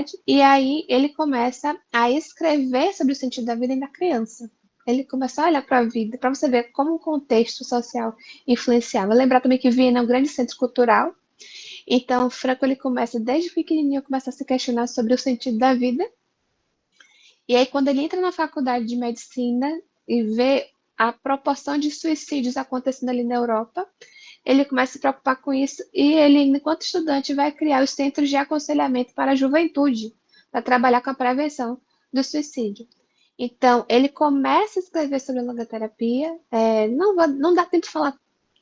faculdade, e aí ele começa a escrever sobre o sentido da vida ainda criança. Ele começa a olhar para a vida, para você ver como o contexto social influenciava. Lembrar também que Viena é um grande centro cultural, então o Franco ele começa desde pequenininho começa a se questionar sobre o sentido da vida. E aí quando ele entra na faculdade de medicina e vê a proporção de suicídios acontecendo ali na Europa, ele começa a se preocupar com isso e ele, enquanto estudante, vai criar os centros de aconselhamento para a juventude, para trabalhar com a prevenção do suicídio. Então, ele começa a escrever sobre a logoterapia. Não dá tempo de falar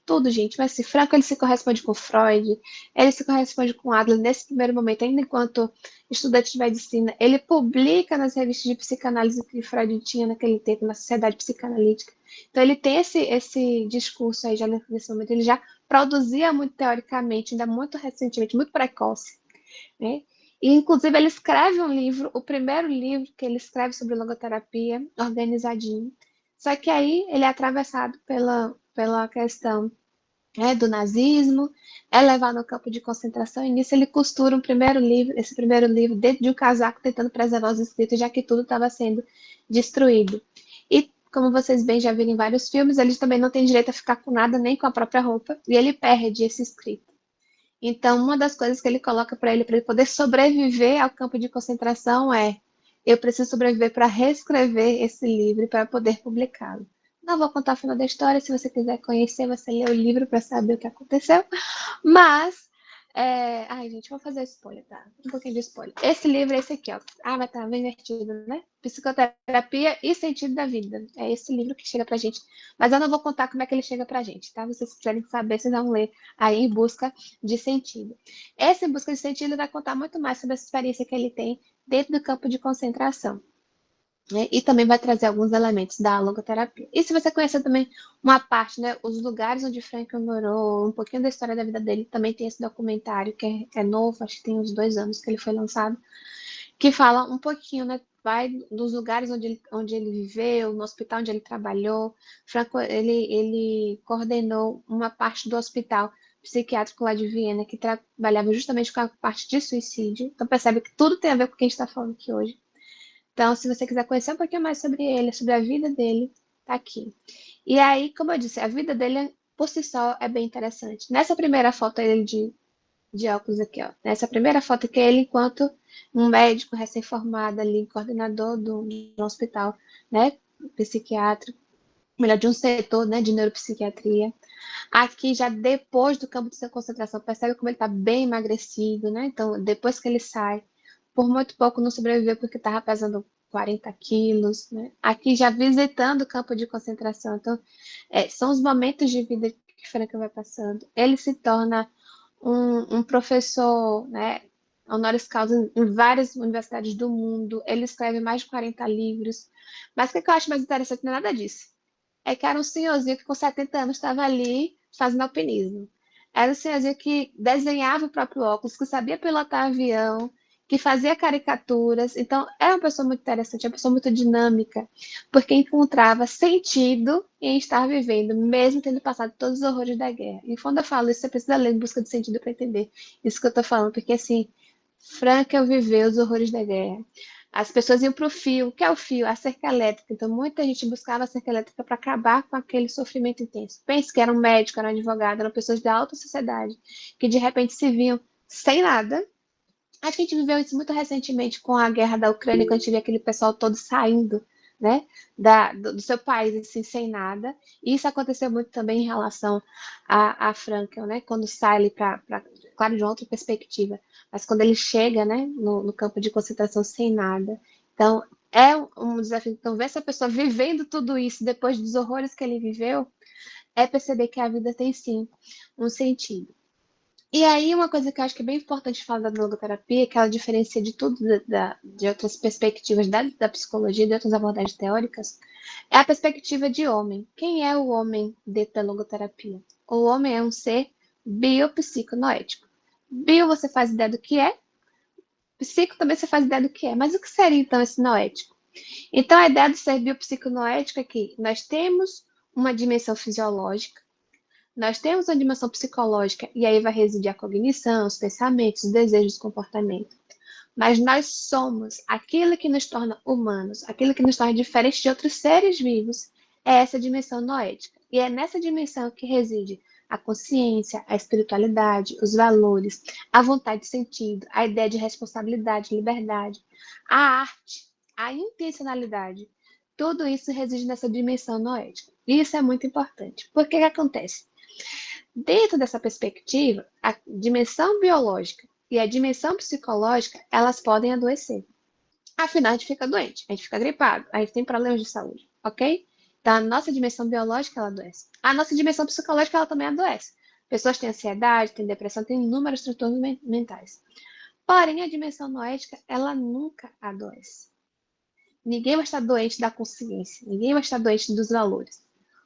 tudo, gente, mas se Franco ele se corresponde com Freud, ele se corresponde com Adler nesse primeiro momento, ainda enquanto estudante de medicina, ele publica nas revistas de psicanálise que Freud tinha naquele tempo, na Sociedade Psicanalítica. Então ele tem esse discurso aí já nesse momento, ele já produzia muito teoricamente, ainda muito recentemente, muito precoce, né? E, inclusive, ele escreve um livro, o primeiro livro que ele escreve sobre logoterapia, organizadinho. Só que aí ele é atravessado pela questão do nazismo, é levado ao campo de concentração, e nisso ele costura esse primeiro livro dentro de um casaco, tentando preservar os escritos, já que tudo estava sendo destruído. E, como vocês bem já viram em vários filmes, ele também não tem direito a ficar com nada, nem com a própria roupa, e ele perde esse escrito. Então, uma das coisas que ele coloca para ele poder sobreviver ao campo de concentração eu preciso sobreviver para reescrever esse livro para poder publicá-lo. Não vou contar o final da história, se você quiser conhecer, você lê o livro para saber o que aconteceu, mas ai, gente, vou fazer spoiler, tá? Um pouquinho de spoiler. Esse livro é esse aqui, ó. Ah, mas tá bem invertido, né? Psicoterapia e Sentido da Vida. É esse livro que chega pra gente. Mas eu não vou contar como é que ele chega pra gente, tá? Vocês quiserem saber, vocês vão ler aí Em Busca de Sentido. Esse Em Busca de Sentido vai contar muito mais sobre essa experiência que ele tem dentro do campo de concentração, né? E também vai trazer alguns elementos da logoterapia. E se você conhecer também uma parte, né, os lugares onde Frank morou, um pouquinho da história da vida dele, também tem esse documentário que é novo, acho que tem uns 2 anos que ele foi lançado, que fala um pouquinho, né, vai dos lugares onde ele viveu, no hospital onde ele trabalhou. Franco, ele coordenou uma parte do hospital psiquiátrico lá de Viena, que trabalhava justamente com a parte de suicídio. Então percebe que tudo tem a ver com o que a gente está falando aqui hoje. Então, se você quiser conhecer um pouquinho mais sobre ele, sobre a vida dele, tá aqui. E aí, como eu disse, a vida dele por si só é bem interessante. Nessa primeira foto ele de óculos aqui, ó. Nessa primeira foto aqui é ele enquanto um médico recém-formado ali, coordenador de um hospital, né, psiquiátrico, melhor, de um setor, né, de neuropsiquiatria. Aqui já depois do campo de concentração, percebe como ele está bem emagrecido, né? Então, depois que ele sai, por muito pouco não sobreviveu porque estava pesando 40 quilos, né? Aqui já visitando o campo de concentração. Então, são os momentos de vida que Franca vai passando. Ele se torna um professor, né? Honoris causa em várias universidades do mundo. Ele escreve mais de 40 livros. Mas o que eu acho mais interessante não é nada disso. É que era um senhorzinho que com 70 anos estava ali fazendo alpinismo. Era um senhorzinho que desenhava o próprio óculos, que sabia pilotar avião, que fazia caricaturas. Então, é uma pessoa muito interessante, é uma pessoa muito dinâmica, porque encontrava sentido em estar vivendo, mesmo tendo passado todos os horrores da guerra. E quando eu falo isso, você precisa ler Em Busca de Sentido para entender isso que eu estou falando, porque assim, Frankel viveu os horrores da guerra. As pessoas iam para o fio. O que é o fio? A cerca elétrica. Então, muita gente buscava a cerca elétrica para acabar com aquele sofrimento intenso. Pense que era um médico, era um advogado, eram pessoas da alta sociedade que de repente se viam sem nada. Acho que a gente viveu isso muito recentemente com a guerra da Ucrânia, quando a gente vê aquele pessoal todo saindo, né, do seu país, assim, sem nada. E isso aconteceu muito também em relação a Frankel, né, quando sai ali claro, de uma outra perspectiva, mas quando ele chega, né, no campo de concentração sem nada. Então, é um desafio. Então, ver essa pessoa vivendo tudo isso depois dos horrores que ele viveu, é perceber que a vida tem, sim, um sentido. E aí, uma coisa que eu acho que é bem importante falar da logoterapia, que ela diferencia de tudo de outras perspectivas da psicologia, de outras abordagens teóricas, é a perspectiva de homem. Quem é o homem dentro da logoterapia? O homem é um ser biopsiconoético. Bio você faz ideia do que é, psico também você faz ideia do que é, mas o que seria então esse noético? Então, a ideia do ser biopsiconoético é que nós temos uma dimensão fisiológica, nós temos uma dimensão psicológica, e aí vai residir a cognição, os pensamentos, os desejos, o comportamento. mas nós somos aquilo que nos torna humanos, aquilo que nos torna diferentes de outros seres vivos, é essa dimensão noética. E é nessa dimensão que reside a consciência, a espiritualidade, os valores, a vontade de sentido, a ideia de responsabilidade, liberdade, a arte, a intencionalidade. Tudo isso reside nessa dimensão noética. E isso é muito importante. Por que acontece? Dentro dessa perspectiva, a dimensão biológica e a dimensão psicológica, elas podem adoecer. Afinal, a gente fica doente, a gente fica gripado, a gente tem problemas de saúde, ok? Então, a nossa dimensão biológica, ela adoece. A nossa dimensão psicológica, ela também adoece. Pessoas têm ansiedade, têm depressão, têm inúmeros transtornos mentais. Porém, a dimensão noética, ela nunca adoece. Ninguém vai estar doente da consciência, ninguém vai estar doente dos valores.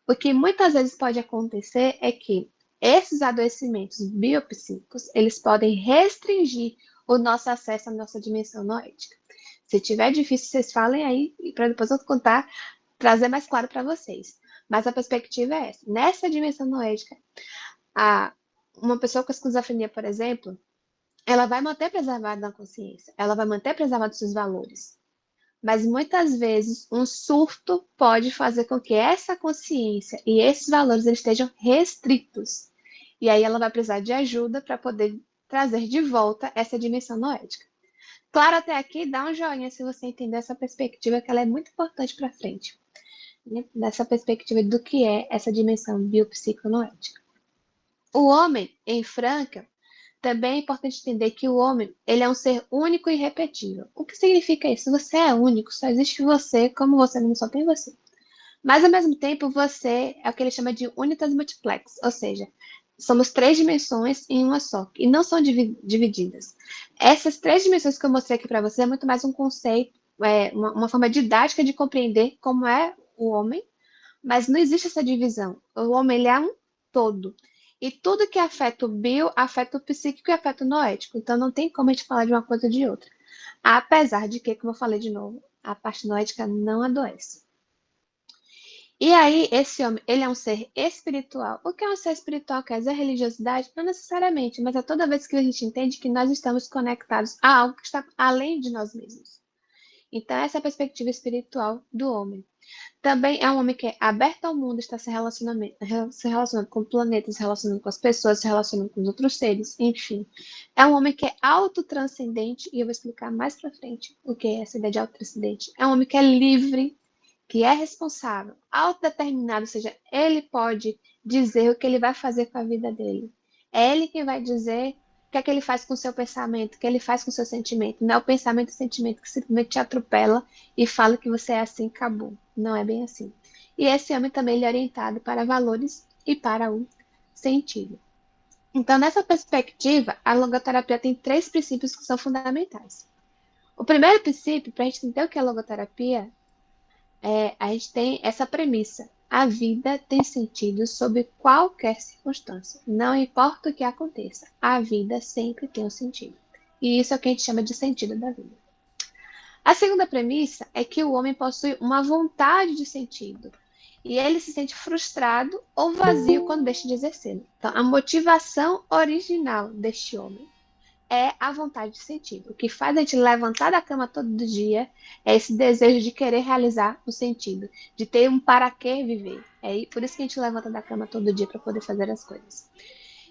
O que muitas vezes pode acontecer é que esses adoecimentos biopsíquicos, eles podem restringir o nosso acesso à nossa dimensão noética. Se tiver difícil, vocês falem aí, para depois eu contar, trazer mais claro para vocês. Mas a perspectiva é essa. Nessa dimensão noética, uma pessoa com esquizofrenia, por exemplo, ela vai manter preservada a consciência, ela vai manter preservados seus valores. Mas muitas vezes um surto pode fazer com que essa consciência e esses valores eles estejam restritos. E aí ela vai precisar de ajuda para poder trazer de volta essa dimensão noética. Claro, até aqui, dá um joinha se você entender essa perspectiva, que ela é muito importante para frente. Né? Dessa perspectiva do que é essa dimensão biopsiconoética. O homem, em Franca, também é importante entender que o homem ele é um ser único e irrepetível. O que significa isso? Você é único, só existe você, como você não só tem você. Mas, ao mesmo tempo, você é o que ele chama de unitas multiplex, ou seja, somos três dimensões em uma só, e não são divididas. Essas três dimensões que eu mostrei aqui para você é muito mais um conceito, uma forma didática de compreender como é o homem, mas não existe essa divisão. O homem ele é um todo. E tudo que afeta o bio, afeta o psíquico e afeta o noético. Então não tem como a gente falar de uma coisa ou de outra. Apesar de que, como eu falei de novo, a parte noética não adoece. E aí, esse homem, ele é um ser espiritual. O que é um ser espiritual? Quer dizer religiosidade? Não necessariamente, mas é toda vez que a gente entende que nós estamos conectados a algo que está além de nós mesmos. Então, essa é a perspectiva espiritual do homem. Também é um homem que é aberto ao mundo, está se relacionando com planetas, se relacionando com as pessoas, se relacionando com os outros seres, enfim. É um homem que é autotranscendente, e eu vou explicar mais pra frente o que é essa ideia de autotranscendente. É um homem que é livre, que é responsável, autodeterminado, ou seja, ele pode dizer o que ele vai fazer com a vida dele. É ele quem vai dizer o que é que ele faz com o seu pensamento, o que ele faz com o seu sentimento. Não é o pensamento e o sentimento que simplesmente te atropela e fala que você é assim, acabou. Não é bem assim. E esse homem também ele é orientado para valores e para o sentido. Então, nessa perspectiva, a logoterapia tem três princípios que são fundamentais. O primeiro princípio, para a gente entender o que é logoterapia, a gente tem essa premissa. A vida tem sentido sob qualquer circunstância. Não importa o que aconteça, a vida sempre tem um sentido. E isso é o que a gente chama de sentido da vida. A segunda premissa é que o homem possui uma vontade de sentido. E ele se sente frustrado ou vazio quando deixa de exercê-lo. Então, a motivação original deste homem é a vontade de sentido. O que faz a gente levantar da cama todo dia é esse desejo de querer realizar o sentido, de ter um para que viver. É por isso que a gente levanta da cama todo dia para poder fazer as coisas.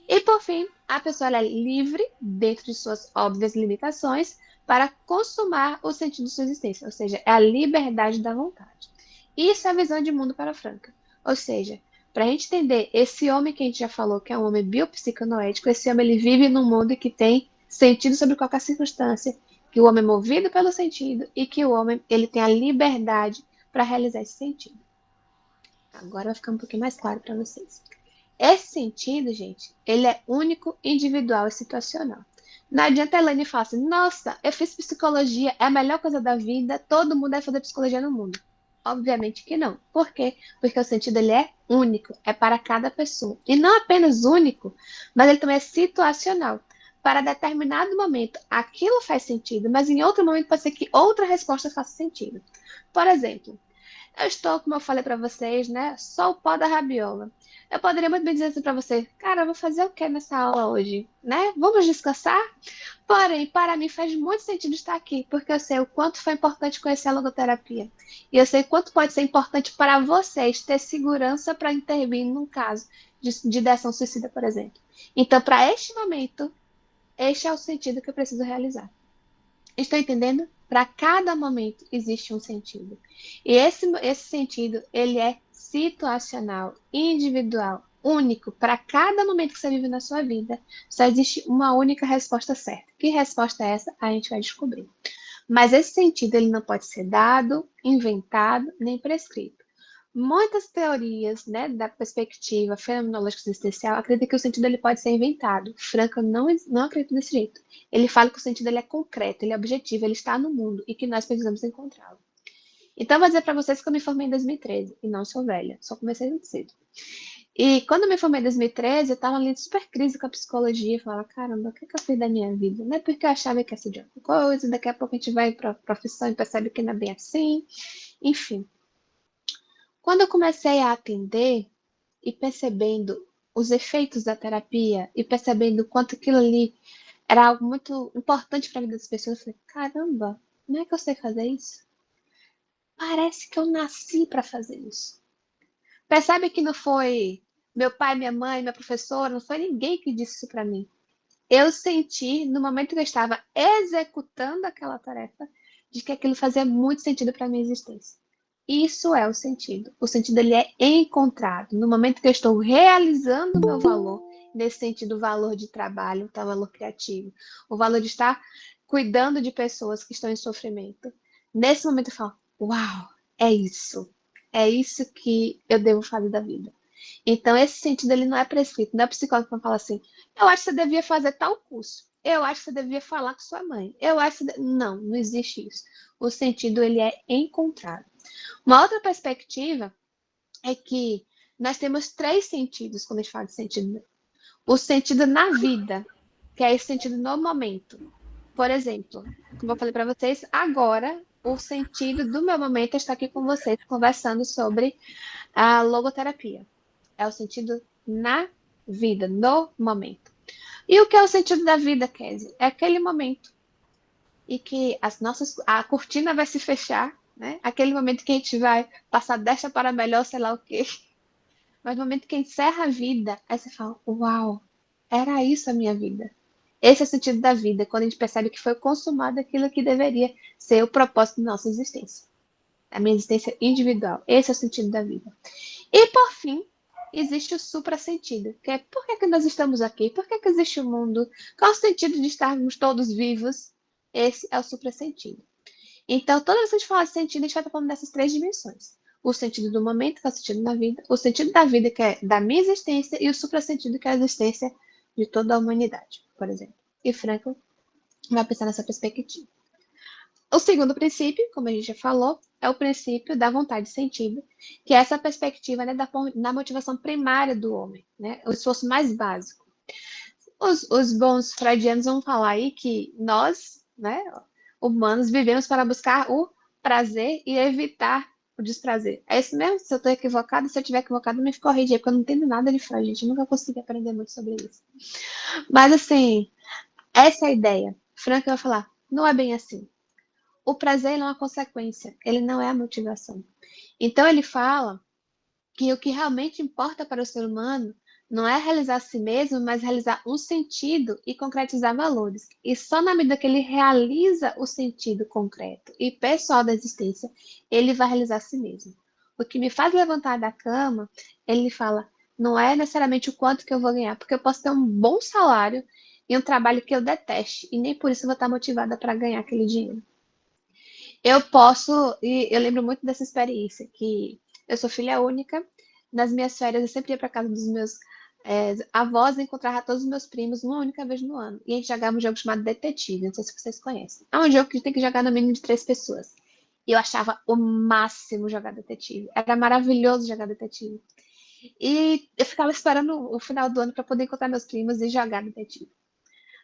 E por fim, a pessoa é livre, dentro de suas óbvias limitações, para consumar o sentido de sua existência, ou seja, é a liberdade da vontade. Isso é a visão de mundo para Franca. Ou seja, para a gente entender esse homem que a gente já falou, que é um homem biopsiconoético, esse homem ele vive num mundo que tem sentido sobre qualquer circunstância, que o homem é movido pelo sentido e que o homem ele tem a liberdade para realizar esse sentido. Agora vai ficar um pouquinho mais claro para vocês. Esse sentido, gente, ele é único, individual e situacional. Não adianta a Elaine falar assim, nossa, eu fiz psicologia, é a melhor coisa da vida, todo mundo deve fazer psicologia no mundo. Obviamente que não. Por quê? Porque o sentido ele é único, é para cada pessoa. E não apenas único, mas ele também é situacional. Para determinado momento, aquilo faz sentido, mas em outro momento pode ser que outra resposta faça sentido. Por exemplo, Eu estou, como eu falei para vocês, né? Só o pó da rabiola. Eu poderia muito bem dizer assim para você, cara, eu vou fazer o que nessa aula hoje, né? Vamos descansar? Porém, para mim faz muito sentido estar aqui, porque eu sei o quanto foi importante conhecer a logoterapia. E eu sei quanto pode ser importante para vocês ter segurança para intervir num caso de ideação suicida, por exemplo. Então, para este momento, este é o sentido que eu preciso realizar. Estou entendendo? Para cada momento existe um sentido. E esse sentido, ele é situacional, individual, único. Para cada momento que você vive na sua vida, só existe uma única resposta certa. Que resposta é essa? A gente vai descobrir. Mas esse sentido, ele não pode ser dado, inventado, nem prescrito. Muitas teorias, né, da perspectiva fenomenológica existencial acreditam que o sentido ele pode ser inventado. Franca não acredita desse jeito. Ele fala que o sentido ele é concreto, ele é objetivo, ele está no mundo e que nós precisamos encontrá-lo. Então, eu vou dizer para vocês que eu me formei em 2013 e não sou velha, só comecei muito cedo. E quando eu me formei em 2013, eu estava ali em super crise com a psicologia. Eu falava, caramba, o que eu fiz da minha vida? Não é porque eu achava que ia ser de outra coisa, daqui a pouco a gente vai para a profissão e percebe que não é bem assim. Enfim, quando eu comecei a atender e percebendo os efeitos da terapia e percebendo o quanto aquilo ali era algo muito importante para a vida das pessoas, eu falei, caramba, não é que eu sei fazer isso? Parece que eu nasci para fazer isso. Percebe que não foi meu pai, minha mãe, minha professora, não foi ninguém que disse isso para mim. Eu senti, no momento que eu estava executando aquela tarefa, de que aquilo fazia muito sentido para a minha existência. Isso é o sentido. O sentido ele é encontrado no momento que eu estou realizando o meu valor, nesse sentido, o valor de trabalho, o valor criativo, o valor de estar cuidando de pessoas que estão em sofrimento. Nesse momento eu falo, uau, é isso. É isso que eu devo fazer da vida. Então, esse sentido ele não é prescrito. Não é o psicólogo que fala assim, eu acho que você devia fazer tal curso. Eu acho que você devia falar com sua mãe. Eu acho que não, não existe isso. O sentido ele é encontrado. Uma outra perspectiva é que nós temos três sentidos quando a gente fala de sentido. O sentido na vida, que é esse sentido no momento. Por exemplo, como eu falei para vocês, agora o sentido do meu momento é estar aqui com vocês conversando sobre a logoterapia. É o sentido na vida, no momento. E o que é o sentido da vida, Kézia? É aquele momento e que a cortina vai se fechar, né? Aquele momento que a gente vai passar desta para melhor, sei lá o quê. Mas no momento que encerra a vida, aí você fala, uau, era isso a minha vida. Esse é o sentido da vida, quando a gente percebe que foi consumado aquilo que deveria ser o propósito da nossa existência. A minha existência individual. Esse é o sentido da vida. E por fim, existe o suprasentido, que é por que nós estamos aqui? Por que existe o mundo? Qual o sentido de estarmos todos vivos? Esse é o suprasentido. Então, toda vez que a gente fala de sentido, a gente vai estar falando dessas três dimensões. O sentido do momento, que é o sentido da vida, o sentido da vida, que é da minha existência, e o suprasentido, que é a existência de toda a humanidade, por exemplo. E Franklin vai pensar nessa perspectiva. O segundo princípio, como a gente já falou, é o princípio da vontade de sentido, que é essa perspectiva, né, da motivação primária do homem, né, o esforço mais básico. Os bons freudianos vão falar aí que nós, né, humanos, vivemos para buscar o prazer e evitar o desprazer. É isso mesmo? Se eu estou equivocada, se eu estiver equivocada, me corrija, porque eu não entendo nada de Freud, gente. Eu nunca consegui aprender muito sobre isso. Mas, assim, essa é a ideia. Frank vai falar, não é bem assim. O prazer é uma consequência, ele não é a motivação. Então, ele fala que o que realmente importa para o ser humano não é realizar a si mesmo, mas realizar um sentido e concretizar valores. E só na medida que ele realiza o sentido concreto e pessoal da existência, ele vai realizar a si mesmo. O que me faz levantar da cama, ele fala, não é necessariamente o quanto que eu vou ganhar, porque eu posso ter um bom salário e um trabalho que eu deteste, e nem por isso eu vou estar motivada para ganhar aquele dinheiro. Eu posso, e eu lembro muito dessa experiência, que eu sou filha única, nas minhas férias eu sempre ia para casa dos meus avós e encontrava todos os meus primos uma única vez no ano. E a gente jogava um jogo chamado Detetive, não sei se vocês conhecem. É um jogo que tem que jogar no mínimo de 3 pessoas. E eu achava o máximo jogar Detetive. Era maravilhoso jogar Detetive. E eu ficava esperando o final do ano para poder encontrar meus primos e jogar Detetive.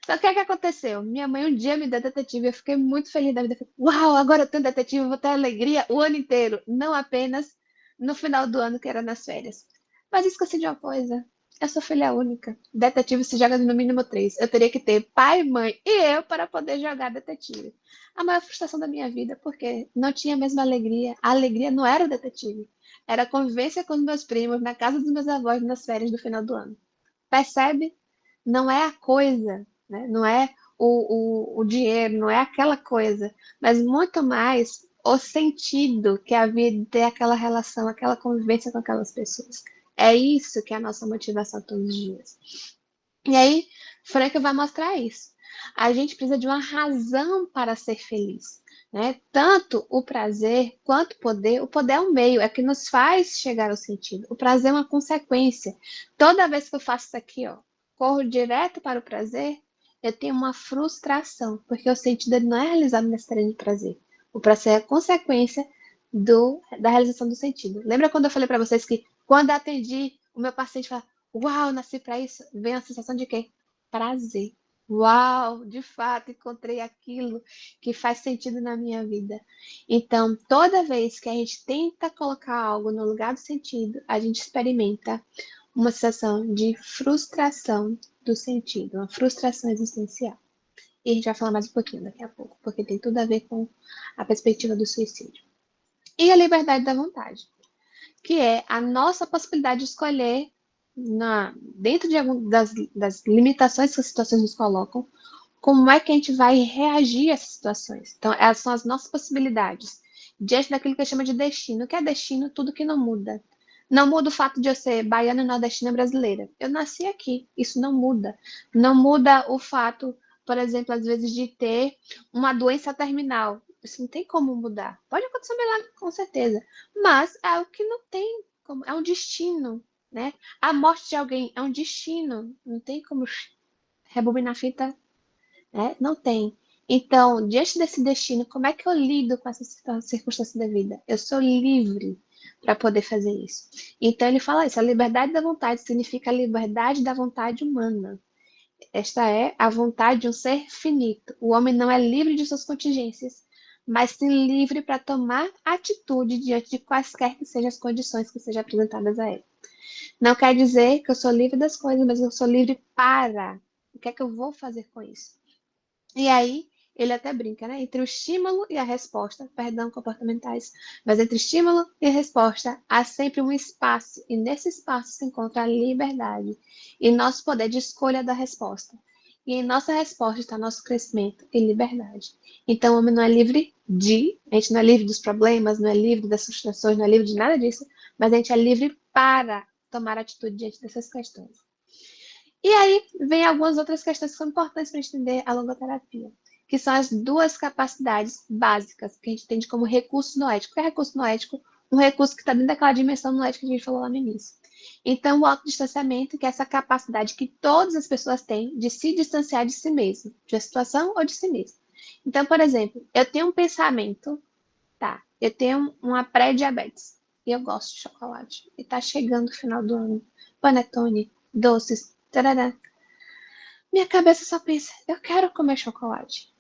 Só que o que aconteceu? Minha mãe um dia me deu detetive, eu fiquei muito feliz da vida. Falei, uau, agora eu tenho detetive, eu vou ter alegria o ano inteiro, não apenas no final do ano, que era nas férias. Mas esqueci de uma coisa. Eu sou filha única. Detetive se joga no mínimo três. Eu teria que ter pai, mãe e eu para poder jogar detetive. A maior frustração da minha vida, porque não tinha a mesma alegria. A alegria não era o detetive. Era a convivência com os meus primos, na casa dos meus avós, nas férias do final do ano. Percebe? Não é a coisa, né? Não é o dinheiro, não é aquela coisa, mas muito mais o sentido que havia de ter aquela relação, aquela convivência com aquelas pessoas. É isso que é a nossa motivação todos os dias. E aí, Franca vai mostrar isso. A gente precisa de uma razão para ser feliz, né? Tanto o prazer quanto o poder. O poder é um meio, é que nos faz chegar ao sentido. O prazer é uma consequência. Toda vez que eu faço isso aqui, ó, corro direto para o prazer, eu tenho uma frustração, porque o sentido ele não é realizado nesse terreno de prazer. O prazer é consequência da realização do sentido. Lembra quando eu falei para vocês que quando eu atendi, o meu paciente fala, uau, nasci para isso. Vem a sensação de quê? Prazer. Uau, de fato, encontrei aquilo que faz sentido na minha vida. Então, toda vez que a gente tenta colocar algo no lugar do sentido, a gente experimenta uma sensação de frustração do sentido, uma frustração existencial. E a gente vai falar mais um pouquinho daqui a pouco, porque tem tudo a ver com a perspectiva do suicídio. E a liberdade da vontade, que é a nossa possibilidade de escolher dentro de das limitações que as situações nos colocam, como é que a gente vai reagir a essas situações. Então, essas são as nossas possibilidades, diante daquilo que a gente chama de destino. O que é destino? Tudo que não muda. Não muda o fato de eu ser baiana e nordestina brasileira. Eu nasci aqui, isso não muda. Não muda o fato, por exemplo, às vezes, de ter uma doença terminal. Isso não tem como mudar. Pode acontecer um milagre, com certeza. Mas é o que não tem como. É um destino, né? A morte de alguém é um destino. Não tem como rebobinar a fita, né? Não tem. Então, diante desse destino, como é que eu lido com essa circunstância da vida? Eu sou livre para poder fazer isso. Então, ele fala isso: a liberdade da vontade significa a liberdade da vontade humana. Esta é a vontade de um ser finito. O homem não é livre de suas contingências, mas sim livre para tomar atitude diante de quaisquer que sejam as condições que sejam apresentadas a ele. Não quer dizer que eu sou livre das coisas, mas eu sou livre para. O que é que eu vou fazer com isso? E aí, ele até brinca, né? Entre o estímulo e a resposta, perdão, comportamentais, mas entre estímulo e resposta há sempre um espaço, e nesse espaço se encontra a liberdade e nosso poder de escolha da resposta. E em nossa resposta está nosso crescimento e liberdade. Então, o homem não é livre a gente não é livre dos problemas, não é livre das frustrações, não é livre de nada disso, mas a gente é livre para tomar atitude diante dessas questões. E aí vem algumas outras questões que são importantes para entender a logoterapia, que são as duas capacidades básicas que a gente entende como recurso noético. O que é recurso noético? Um recurso que está dentro daquela dimensão noética que a gente falou lá no início. Então, o autodistanciamento, que é essa capacidade que todas as pessoas têm de se distanciar de si mesmo, de uma situação ou de si mesmo. Então, por exemplo, eu tenho um pensamento, tá? Eu tenho uma pré-diabetes e eu gosto de chocolate. E tá chegando o final do ano. Panetone, doces, tarará. Minha cabeça só pensa, eu quero comer chocolate.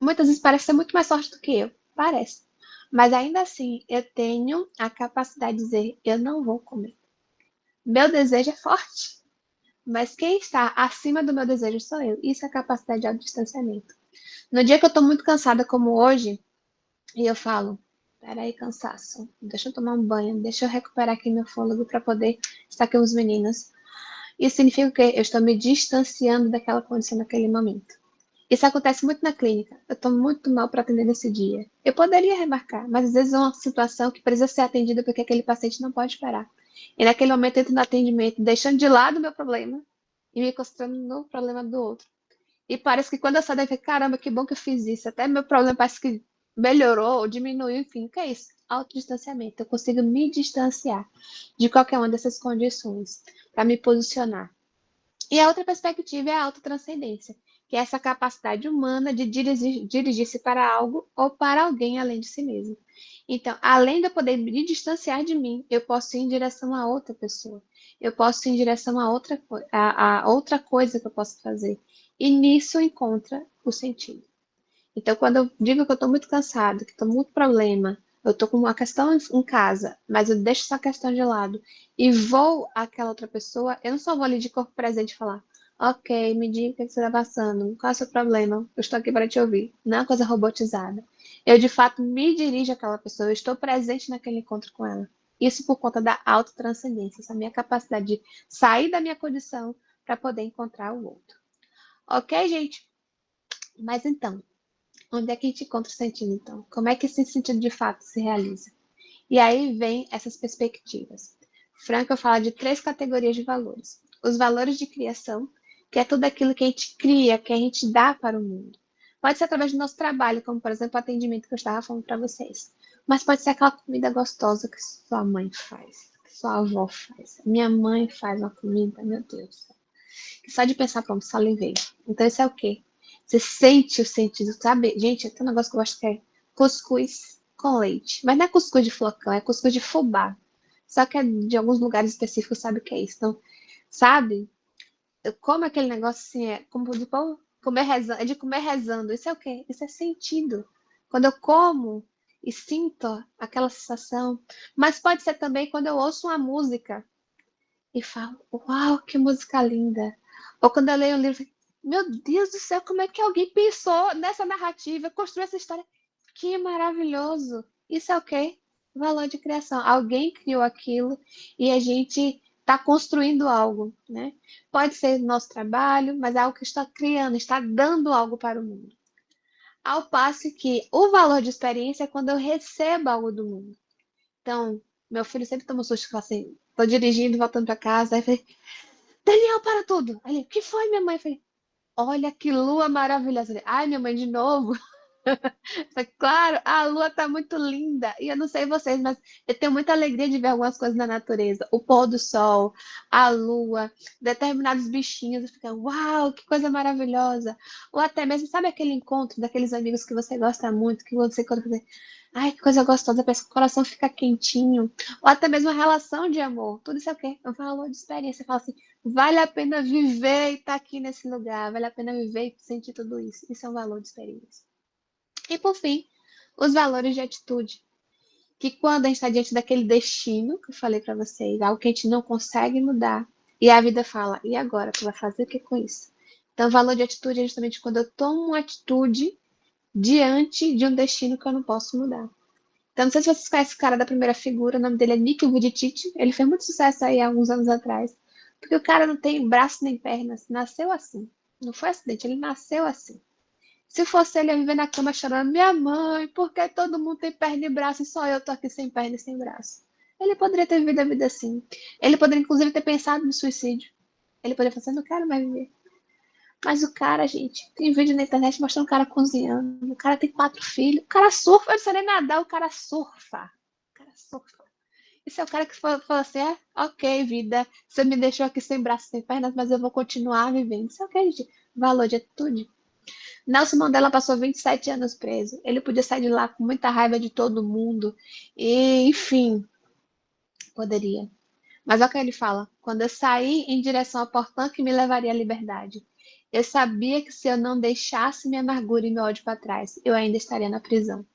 Muitas vezes parece ser muito mais forte do que eu. Parece. Mas ainda assim, eu tenho a capacidade de dizer, eu não vou comer. Meu desejo é forte. Mas quem está acima do meu desejo sou eu. Isso é a capacidade de autodistanciamento. No dia que eu tô muito cansada, como hoje, e eu falo, peraí, cansaço. Deixa eu tomar um banho, deixa eu recuperar aqui meu fôlego para poder estar aqui com os meninos. Isso significa que eu estou me distanciando daquela condição naquele momento. Isso acontece muito na clínica. Eu estou muito mal para atender nesse dia. Eu poderia remarcar, mas às vezes é uma situação que precisa ser atendida porque aquele paciente não pode esperar. E naquele momento eu entro no atendimento, deixando de lado o meu problema e me concentrando no problema do outro. E parece que quando eu saio daí, eu fico, caramba, que bom que eu fiz isso. Até meu problema parece que melhorou, diminuiu, enfim. O que é isso? Autodistanciamento. Eu consigo me distanciar de qualquer uma dessas condições para me posicionar. E a outra perspectiva é a autotranscendência, que é essa capacidade humana de dirigir-se para algo ou para alguém além de si mesmo. Então, além de eu poder me distanciar de mim, eu posso ir em direção a outra pessoa. eu posso ir em direção a outra coisa que eu posso fazer. E nisso encontra o sentido. Então, quando eu digo que eu estou muito cansado, que estou com muito problema, eu estou com uma questão em casa, mas eu deixo essa questão de lado e vou àquela outra pessoa, eu não só vou ali de corpo presente e falar, ok, me diga o que você está passando, qual é o seu problema, eu estou aqui para te ouvir. Não é uma coisa robotizada. Eu, de fato, me dirijo àquela pessoa, eu estou presente naquele encontro com ela. Isso por conta da autotranscendência, essa minha capacidade de sair da minha condição para poder encontrar o outro. Ok, gente? Mas então, onde é que a gente encontra o sentido, então? Como é que esse sentido de fato se realiza? E aí vem essas perspectivas. Frankel fala de 3 categorias de valores. Os valores de criação, que é tudo aquilo que a gente cria, que a gente dá para o mundo. Pode ser através do nosso trabalho, como por exemplo o atendimento que eu estava falando para vocês. Mas pode ser aquela comida gostosa que sua mãe faz, que sua avó faz. Minha mãe faz uma comida, meu Deus. Que só de pensar, pronto, salivei. Então isso é o quê? Você sente o sentido, sabe? Gente, tem um negócio que eu gosto que é cuscuz com leite. Mas não é cuscuz de flocão, é cuscuz de fubá. Só que é de alguns lugares específicos, sabe o que é isso? Então, sabe? Eu como aquele negócio assim, é como de comer rezando, é de comer rezando. Isso é o quê? Isso é sentido. Quando eu como e sinto aquela sensação. Mas pode ser também quando eu ouço uma música e falo, uau, que música linda. Ou quando eu leio um livro, meu Deus do céu, como é que alguém pensou nessa narrativa, construiu essa história? Que maravilhoso. Isso é o quê? Valor de criação. Alguém criou aquilo e a gente está construindo algo, né? Pode ser nosso trabalho, mas é algo que está criando, está dando algo para o mundo. Ao passo que o valor de experiência é quando eu recebo algo do mundo. Então, meu filho sempre toma um susto, fala assim, tô dirigindo, voltando para casa, aí eu falei, Daniel, para tudo. Aí ele, o que foi, minha mãe? Eu falei, olha que lua maravilhosa. Ele, ai, minha mãe, de novo. Claro, a lua tá muito linda. E eu não sei vocês, mas eu tenho muita alegria de ver algumas coisas na natureza. O pôr do sol, a lua, determinados bichinhos. Eu fico, uau, que coisa maravilhosa. Ou até mesmo, sabe aquele encontro daqueles amigos que você gosta muito, que você quando você. Ai, que coisa gostosa, parece que o coração fica quentinho. Ou até mesmo a relação de amor. Tudo isso é o quê? É um valor de experiência. Você fala assim, vale a pena viver e estar aqui nesse lugar. Vale a pena viver e sentir tudo isso. Isso é um valor de experiência. E por fim, os valores de atitude. Que quando a gente está diante daquele destino que eu falei para vocês, algo que a gente não consegue mudar, e a vida fala, e agora? Tu vai fazer o que com isso? Então, o valor de atitude é justamente quando eu tomo uma atitude diante de um destino que eu não posso mudar. Então, não sei se vocês conhecem o cara da primeira figura, o nome dele é Nick Vujicic. Ele fez muito sucesso aí há alguns anos atrás. Porque o cara não tem braço nem pernas, nasceu assim. Não foi acidente, ele nasceu assim. Se fosse ele, ia viver na cama chorando, minha mãe, por que todo mundo tem perna e braço e só eu tô aqui sem perna e sem braço? Ele poderia ter vivido a vida assim. Ele poderia, inclusive, ter pensado no suicídio. Ele poderia falar assim, não quero mais viver. Mas o cara, gente, tem vídeo na internet mostrando o cara cozinhando. O cara tem 4 filhos. O cara surfa, eu não sei nem nadar, o cara surfa. O cara surfa. Esse é o cara que falou assim, ok, vida, você me deixou aqui sem braço, sem pernas, mas eu vou continuar vivendo. Isso é o que, gente? Valor de atitude. Nelson Mandela passou 27 anos preso. Ele podia sair de lá com muita raiva de todo mundo. E, enfim, poderia. Mas olha o que ele fala. Quando eu saí em direção ao portão que me levaria à liberdade, eu sabia que se eu não deixasse minha amargura e meu ódio para trás, eu ainda estaria na prisão.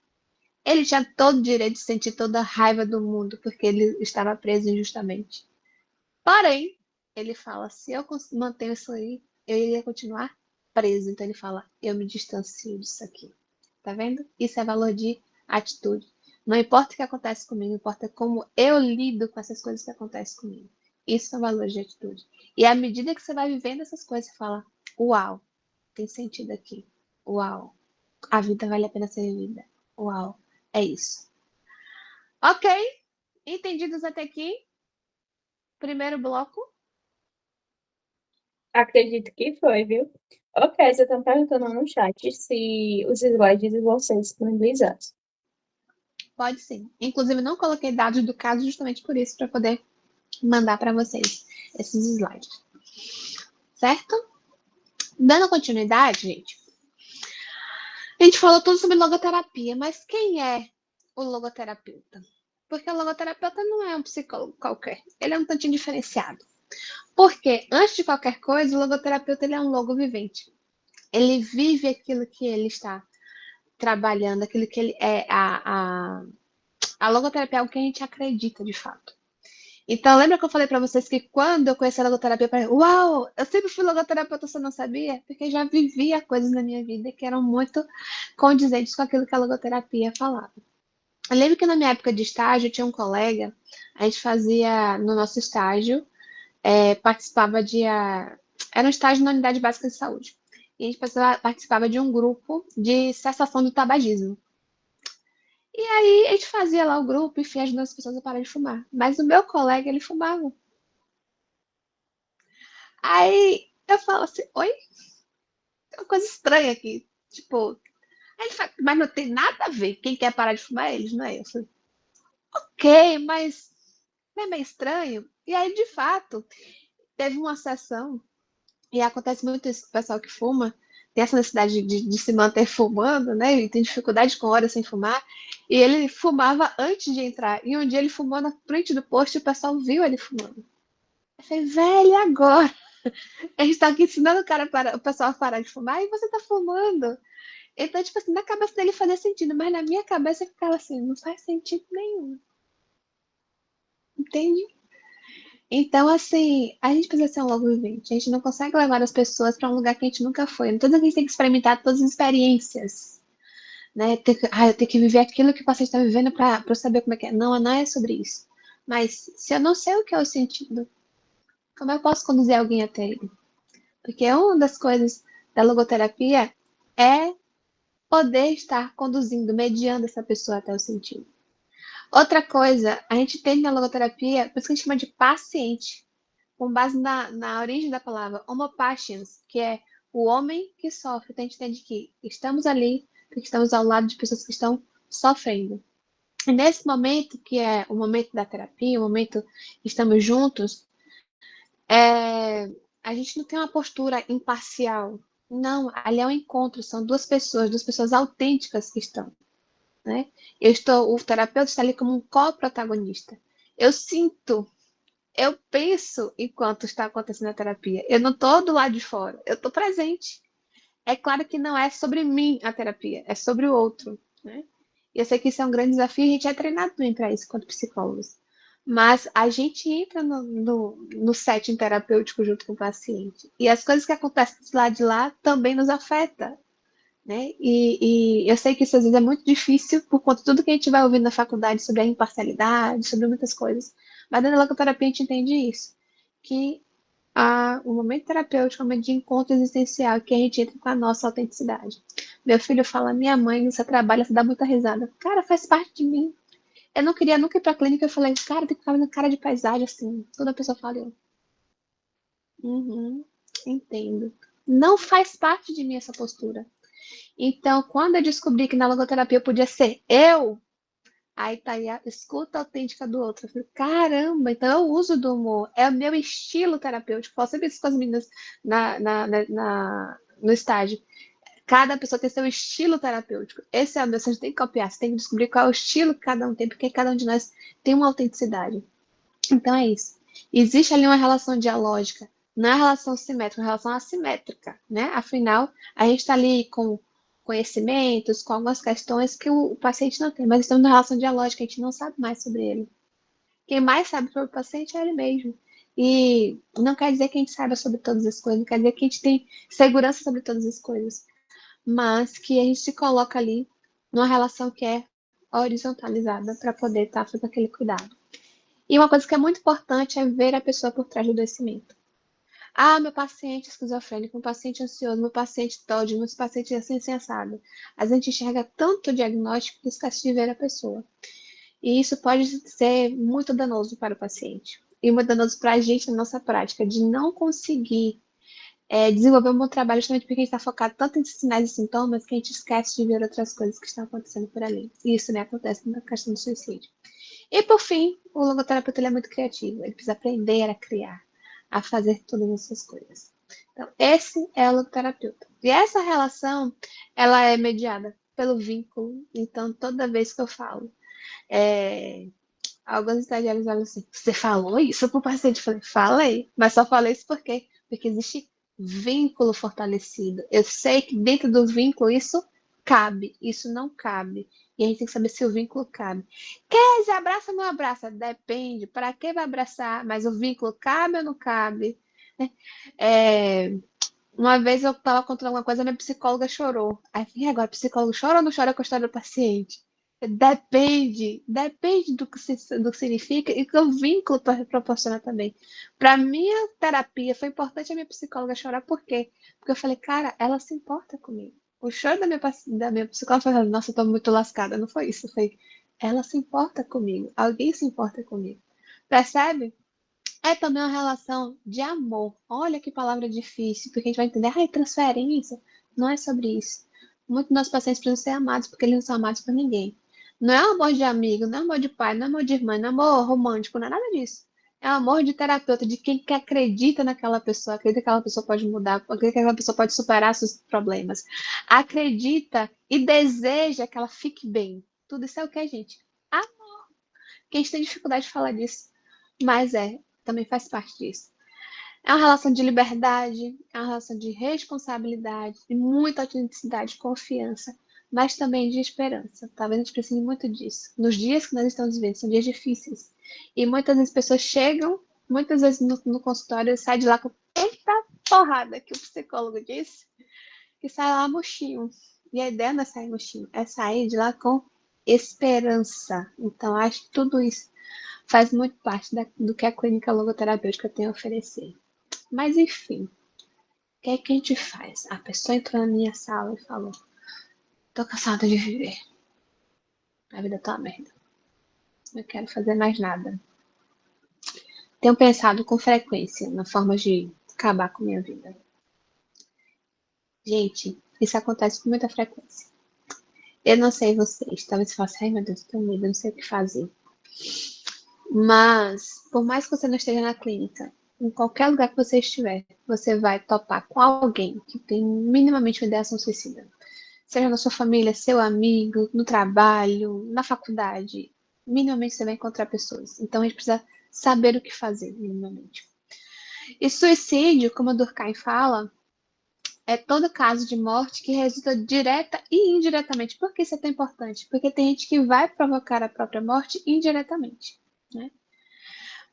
Ele tinha todo o direito de sentir toda a raiva do mundo, porque ele estava preso injustamente. Porém, ele fala, se eu mantenho isso aí, eu iria continuar preso. Então ele fala, eu me distancio disso aqui. Tá vendo? Isso é valor de atitude. Não importa o que acontece comigo, importa como eu lido com essas coisas que acontecem comigo. Isso é valor de atitude. E à medida que você vai vivendo essas coisas, você fala, uau, tem sentido aqui. Uau, a vida vale a pena ser vivida. Uau, é isso. Ok, entendidos até aqui? Primeiro bloco. Acredito que foi, viu? Ok, vocês estão perguntando no chat se os slides vão ser disponibilizados. Pode sim. Inclusive, não coloquei dados do caso justamente por isso, para poder mandar para vocês esses slides. Certo? Dando continuidade, gente, a gente falou tudo sobre logoterapia, mas quem é o logoterapeuta? Porque o logoterapeuta não é um psicólogo qualquer. Ele é um tantinho diferenciado. Porque, antes de qualquer coisa, o logoterapeuta ele é um logo vivente. Ele vive aquilo que ele está trabalhando, aquilo que ele é. A logoterapia é algo que a gente acredita de fato. Então, lembra que eu falei para vocês que quando eu conheci a logoterapia, eu falei, uau, eu sempre fui logoterapeuta, você não sabia? Porque eu já vivia coisas na minha vida que eram muito condizentes com aquilo que a logoterapia falava. Eu lembro que na minha época de estágio, eu tinha um colega, a gente fazia no nosso estágio, participava era um estágio na unidade básica de saúde. E a gente participava de um grupo de cessação do tabagismo. E aí a gente fazia lá o grupo, enfim, ajudando as pessoas a parar de fumar. Mas o meu colega, ele fumava. Aí eu falo assim, oi? Tem uma coisa estranha aqui. Tipo, aí ele fala, mas não tem nada a ver. Quem quer parar de fumar é eles, não é eu. Eu falei, ok, mas não é meio estranho? E aí, de fato, teve uma sessão, e acontece muito isso com o pessoal que fuma, tem essa necessidade de se manter fumando, né? E tem dificuldade com horas sem fumar. E ele fumava antes de entrar. E um dia ele fumou na frente do posto e o pessoal viu ele fumando. Eu falei, velho, e agora? A gente tá aqui ensinando o pessoal a parar de fumar e você tá fumando. Então, tipo assim, na cabeça dele fazia sentido, mas na minha cabeça ficava assim, não faz sentido nenhum. Entende? Então, assim, a gente precisa ser um logo vivente. A gente não consegue levar as pessoas para um lugar que a gente nunca foi. Não tô dizendo que a gente tem que experimentar todas as experiências, né? Eu tenho que viver aquilo que o paciente está vivendo para eu saber como é que é. Não, não é sobre isso. Mas se eu não sei o que é o sentido, como eu posso conduzir alguém até ele? Porque uma das coisas da logoterapia é poder estar conduzindo, mediando essa pessoa até o sentido. Outra coisa, a gente tem na logoterapia, por isso que a gente chama de paciente, com base na origem da palavra, homo patiens, que é o homem que sofre. Então a gente entende que estamos ali, porque estamos ao lado de pessoas que estão sofrendo. E nesse momento, que é o momento da terapia, o momento que estamos juntos, a gente não tem uma postura imparcial. Não, ali é um encontro, são duas pessoas autênticas que estão, né? O terapeuta está ali como um co-protagonista. Eu sinto, eu penso enquanto está acontecendo a terapia. Eu não estou do lado de fora, eu estou presente. É claro que não é sobre mim a terapia, é sobre o outro, né? E eu sei que isso é um grande desafio, a gente é treinado também para isso, quanto psicólogos. Mas a gente entra no setting terapêutico junto com o paciente. E as coisas que acontecem do lado de lá também nos afetam, né? E eu sei que isso às vezes é muito difícil por conta de tudo que a gente vai ouvindo na faculdade sobre a imparcialidade, sobre muitas coisas. Mas dentro da logoterapia a gente entende isso, que o momento terapêutico é um momento de encontro existencial, que a gente entra com a nossa autenticidade. Meu filho fala, minha mãe, você trabalha, você dá muita risada. Cara, faz parte de mim. Eu não queria nunca ir pra clínica, eu falei, cara, tem que ficar fazendo cara de paisagem, assim. Toda pessoa fala, eu, uhum, entendo. Não faz parte de mim essa postura. Então, quando eu descobri que na logoterapia eu podia ser eu, aí tá aí a escuta autêntica do outro. Eu falei, caramba, então eu uso do humor. É o meu estilo terapêutico. Eu sempre isso com as meninas no estágio. Cada pessoa tem seu estilo terapêutico. Esse é o meu, você tem que copiar, você tem que descobrir qual é o estilo que cada um tem, porque cada um de nós tem uma autenticidade. Então é isso. Existe ali uma relação dialógica, não é uma relação simétrica, é uma relação assimétrica, né? Afinal, a gente está ali com conhecimentos, com algumas questões que o paciente não tem, mas estamos numa relação dialógica, a gente não sabe mais sobre ele. Quem mais sabe sobre o paciente é ele mesmo. E não quer dizer que a gente saiba sobre todas as coisas, não quer dizer que a gente tem segurança sobre todas as coisas, mas que a gente se coloca ali numa relação que é horizontalizada para poder estar fazendo aquele cuidado. E uma coisa que é muito importante é ver a pessoa por trás do adoecimento. Ah, meu paciente esquizofrênico, meu paciente ansioso, meu paciente TOD, meu paciente assim, assim, assado. A gente enxerga tanto o diagnóstico que esquece de ver a pessoa. E isso pode ser muito danoso para o paciente. E muito danoso para a gente na nossa prática, de não conseguir desenvolver um bom trabalho justamente porque a gente está focado tanto em sinais e sintomas que a gente esquece de ver outras coisas que estão acontecendo por ali. E isso, né, acontece na questão do suicídio. E por fim, o logoterapeuta ele é muito criativo, ele precisa aprender a criar, a fazer todas essas coisas. Então, esse é o logoterapeuta. E essa relação, ela é mediada pelo vínculo. Então, toda vez que eu falo, é, Alguns estagiários olham assim, você falou isso pro paciente? Eu falei, falei, mas só falei isso por quê? Porque existe vínculo fortalecido. Eu sei que dentro do vínculo isso cabe, isso não cabe. E a gente tem que saber se o vínculo cabe. Quer se abraça ou não abraça? Depende. Para que vai abraçar? Mas o vínculo cabe ou não cabe? Né? É, uma vez eu estava contando alguma coisa, minha psicóloga chorou. Aí, e agora, psicólogo chora ou não chora com a história do paciente? Depende do que significa e que o vínculo proporciona também. Para minha terapia, foi importante a minha psicóloga chorar, por quê? Porque eu falei, cara, ela se importa comigo. O choro da minha psicóloga foi, nossa, eu tô muito lascada. Não foi isso, foi, ela se importa comigo. Alguém se importa comigo. Percebe? É também uma relação de amor. Olha que palavra difícil, porque a gente vai entender, ai, transferência. Não é sobre isso. Muitos dos nossos pacientes precisam ser amados, porque eles não são amados por ninguém. Não é amor de amigo, não é amor de pai, não é amor de irmã, não é amor romântico, não é nada disso. É amor de terapeuta, de quem que acredita naquela pessoa, acredita que aquela pessoa pode mudar, acredita que aquela pessoa pode superar seus problemas. Acredita e deseja que ela fique bem. Tudo isso é o que, gente? Amor. Que a gente tem dificuldade de falar disso. Mas também faz parte disso. É uma relação de liberdade, é uma relação de responsabilidade, de muita autenticidade, confiança, mas também de esperança. Talvez a gente precise muito disso. Nos dias que nós estamos vivendo, são dias difíceis. E muitas vezes pessoas chegam, muitas vezes no consultório, e saem de lá com tanta porrada que o psicólogo disse, que sai lá murchinho. E a ideia não é sair murchinho, é sair de lá com esperança. Então, acho que tudo isso faz muito parte do que a clínica logoterapêutica tem a oferecer. Mas enfim, o que é que a gente faz? A pessoa entrou na minha sala e falou: tô cansada de viver. A vida tá uma merda. Não quero fazer mais nada. Tenho pensado com frequência na forma de acabar com minha vida. Gente, isso acontece com muita frequência. Eu não sei vocês, talvez você faça, ai meu Deus, tenho medo, não sei o que fazer. Mas, por mais que você não esteja na clínica, em qualquer lugar que você estiver, você vai topar com alguém que tem minimamente uma ideação suicida. Seja na sua família, seu amigo, no trabalho, na faculdade. Minimamente você vai encontrar pessoas. Então a gente precisa saber o que fazer, minimamente. E suicídio, como a Durkheim fala, é todo caso de morte que resulta direta e indiretamente. Por que isso é tão importante? Porque tem gente que vai provocar a própria morte indiretamente, né?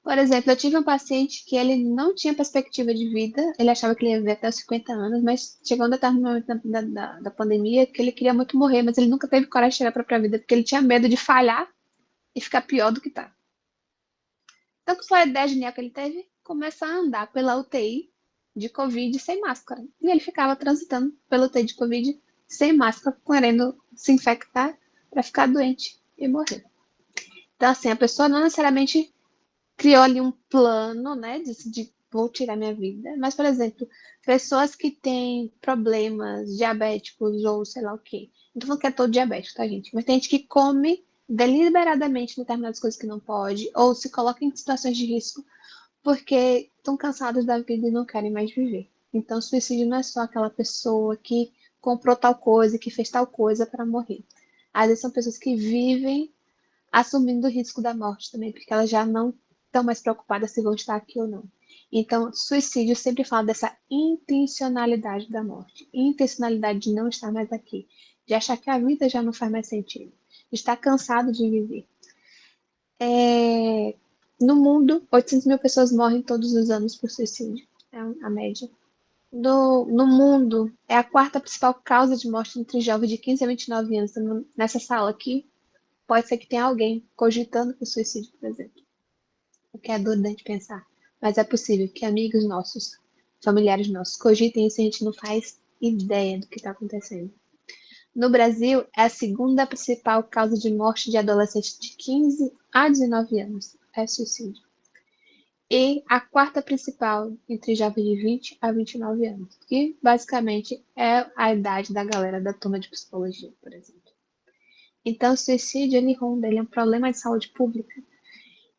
Por exemplo, eu tive um paciente que ele não tinha perspectiva de vida, ele achava que ele ia viver até os 50 anos, mas chegou um determinado momento da pandemia que ele queria muito morrer, mas ele nunca teve coragem de chegar para a própria vida, porque ele tinha medo de falhar e ficar pior do que tá. Então, qual foi a ideia genial que ele teve? Começar a andar pela UTI de Covid sem máscara. E ele ficava transitando pela UTI de Covid sem máscara, querendo se infectar para ficar doente e morrer. Então, assim, a pessoa não necessariamente criou ali um plano, né, de vou tirar minha vida. Mas, por exemplo, pessoas que têm problemas diabéticos ou sei lá o quê. Não tô falando que é todo diabético, tá, gente? Mas tem gente que come deliberadamente determinadas coisas que não pode, ou se coloca em situações de risco porque estão cansados da vida e não querem mais viver. Então, suicídio não é só aquela pessoa que comprou tal coisa, que fez tal coisa para morrer. Às vezes são pessoas que vivem assumindo o risco da morte também, porque elas já não estão mais preocupadas se vão estar aqui ou não. Então, suicídio sempre fala dessa intencionalidade da morte, intencionalidade de não estar mais aqui, de achar que a vida já não faz mais sentido, de estar cansado de viver. No mundo, 800 mil pessoas morrem todos os anos por suicídio, é a média. No mundo, é a quarta principal causa de morte entre jovens de 15 a 29 anos. Então, nessa sala aqui, pode ser que tenha alguém cogitando o suicídio, por exemplo. O que é duro da gente pensar. Mas é possível que amigos nossos, familiares nossos, cogitem isso e a gente não faz ideia do que está acontecendo. No Brasil, é a segunda principal causa de morte de adolescentes de 15 a 19 anos. É suicídio. E a quarta principal entre jovens de 20 a 29 anos. Que basicamente é a idade da galera da turma de psicologia, por exemplo. Então, o suicídio, ele ronda, ele é um problema de saúde pública.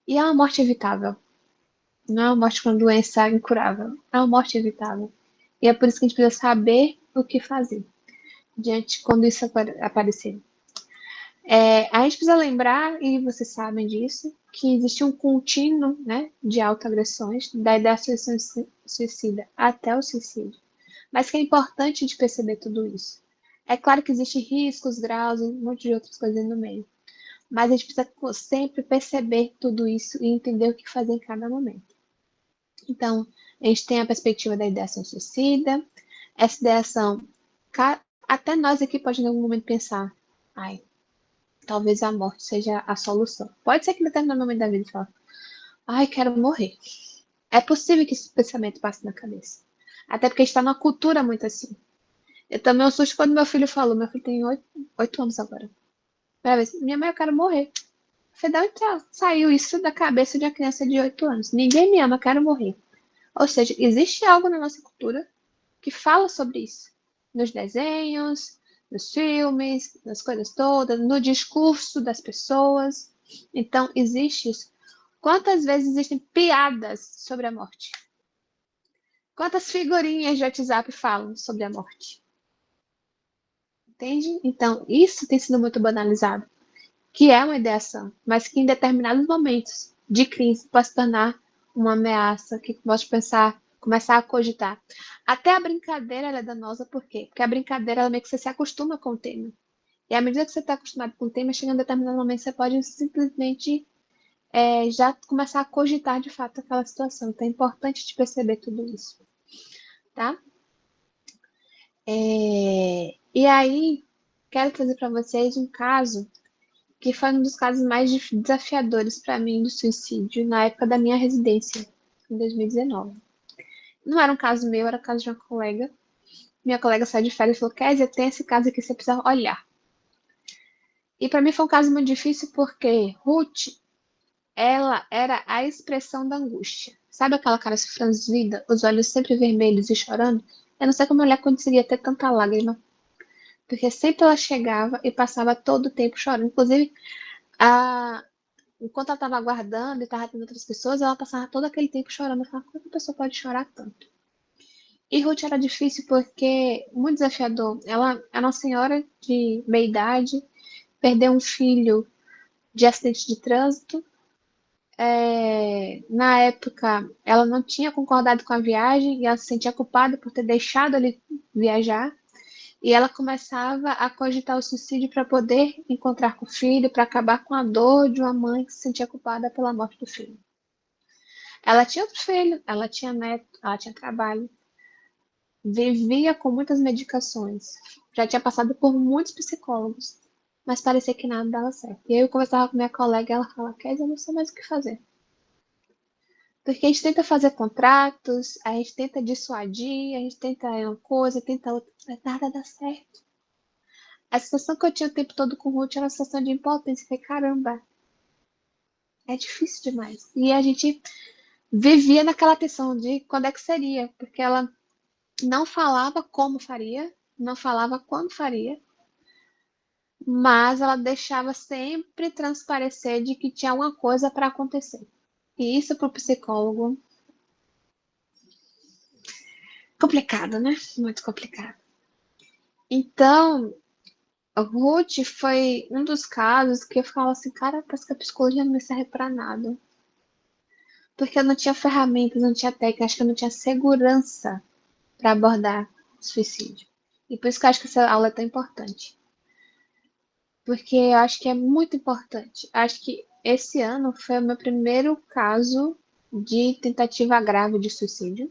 E é uma morte evitável. Não é uma morte com doença incurável. É uma morte evitável. E é por isso que a gente precisa saber o que fazer diante quando isso aparecer. A gente precisa lembrar, e vocês sabem disso, que existe um contínuo, né, de autoagressões, da ideação suicida até o suicídio. Mas que é importante de perceber tudo isso. É claro que existem riscos, graus e um monte de outras coisas no meio. Mas a gente precisa sempre perceber tudo isso e entender o que fazer em cada momento. Então, a gente tem a perspectiva da ideação suicida. Essa ideação, até nós aqui pode em algum momento pensar, ai, talvez a morte seja a solução. Pode ser que em determinado momento da vida você fala, ai, quero morrer. É possível que esse pensamento passe na cabeça. Até porque a gente está numa cultura muito assim. Eu também assusto quando meu filho falou, meu filho tem 8 anos agora. Minha mãe, eu quero morrer. Falei, então, saiu isso da cabeça de uma criança de 8 anos. Ninguém me ama, eu quero morrer. Ou seja, existe algo na nossa cultura que fala sobre isso. Nos desenhos, nos filmes, nas coisas todas, no discurso das pessoas. Então, existe isso. Quantas vezes existem piadas sobre a morte? Quantas figurinhas de WhatsApp falam sobre a morte? Entende? Então, isso tem sido muito banalizado, que é uma ideação, mas que em determinados momentos de crise pode se tornar uma ameaça, que pode pensar, começar a cogitar. Até a brincadeira ela é danosa, por quê? Porque a brincadeira, ela meio que você se acostuma com o tema. E à medida que você está acostumado com o tema, chega em determinado momento, você pode simplesmente já começar a cogitar de fato aquela situação. Então é importante de perceber tudo isso, tá? E aí, quero trazer para vocês um caso que foi um dos casos mais desafiadores para mim do suicídio na época da minha residência, em 2019. Não era um caso meu, era um caso de uma colega. Minha colega saiu de férias e falou: Kézia, tem esse caso aqui, você precisa olhar. E para mim foi um caso muito difícil porque Ruth, ela era a expressão da angústia. Sabe aquela cara franzida, os olhos sempre vermelhos e chorando? Eu não sei como a mulher conseguia ter tanta lágrima, porque sempre ela chegava e passava todo o tempo chorando. Inclusive, a, enquanto ela estava aguardando e estava tendo outras pessoas, ela passava todo aquele tempo chorando. Eu falava, como é que a pessoa pode chorar tanto? E Ruth era difícil porque, muito desafiador. Ela era uma senhora de meia idade, perdeu um filho de acidente de trânsito. Na época, ela não tinha concordado com a viagem e ela se sentia culpada por ter deixado ele viajar. E ela começava a cogitar o suicídio para poder encontrar com o filho, para acabar com a dor de uma mãe que se sentia culpada pela morte do filho. Ela tinha outro filho, ela tinha neto, ela tinha trabalho, vivia com muitas medicações, já tinha passado por muitos psicólogos, mas parecia que nada dava certo. E aí eu conversava com minha colega e ela falava, Kézia, eu não sei mais o que fazer. Porque a gente tenta fazer contratos, a gente tenta dissuadir, a gente tenta uma coisa, tenta outra, mas nada dá certo. A situação que eu tinha o tempo todo com o Ruth era uma situação de impotência. Eu falei, caramba, é difícil demais. E a gente vivia naquela tensão de quando é que seria, porque ela não falava como faria, não falava quando faria, mas ela deixava sempre transparecer de que tinha alguma coisa para acontecer. E isso para o psicólogo, complicado, né? Muito complicado. Então, a Ruth foi um dos casos que eu ficava assim, cara, parece que a psicologia não me serve para nada. Porque eu não tinha ferramentas, não tinha técnica, acho que eu não tinha segurança para abordar o suicídio. E por isso que eu acho que essa aula é tão importante. Porque eu acho que é muito importante. Acho que esse ano foi o meu primeiro caso de tentativa grave de suicídio.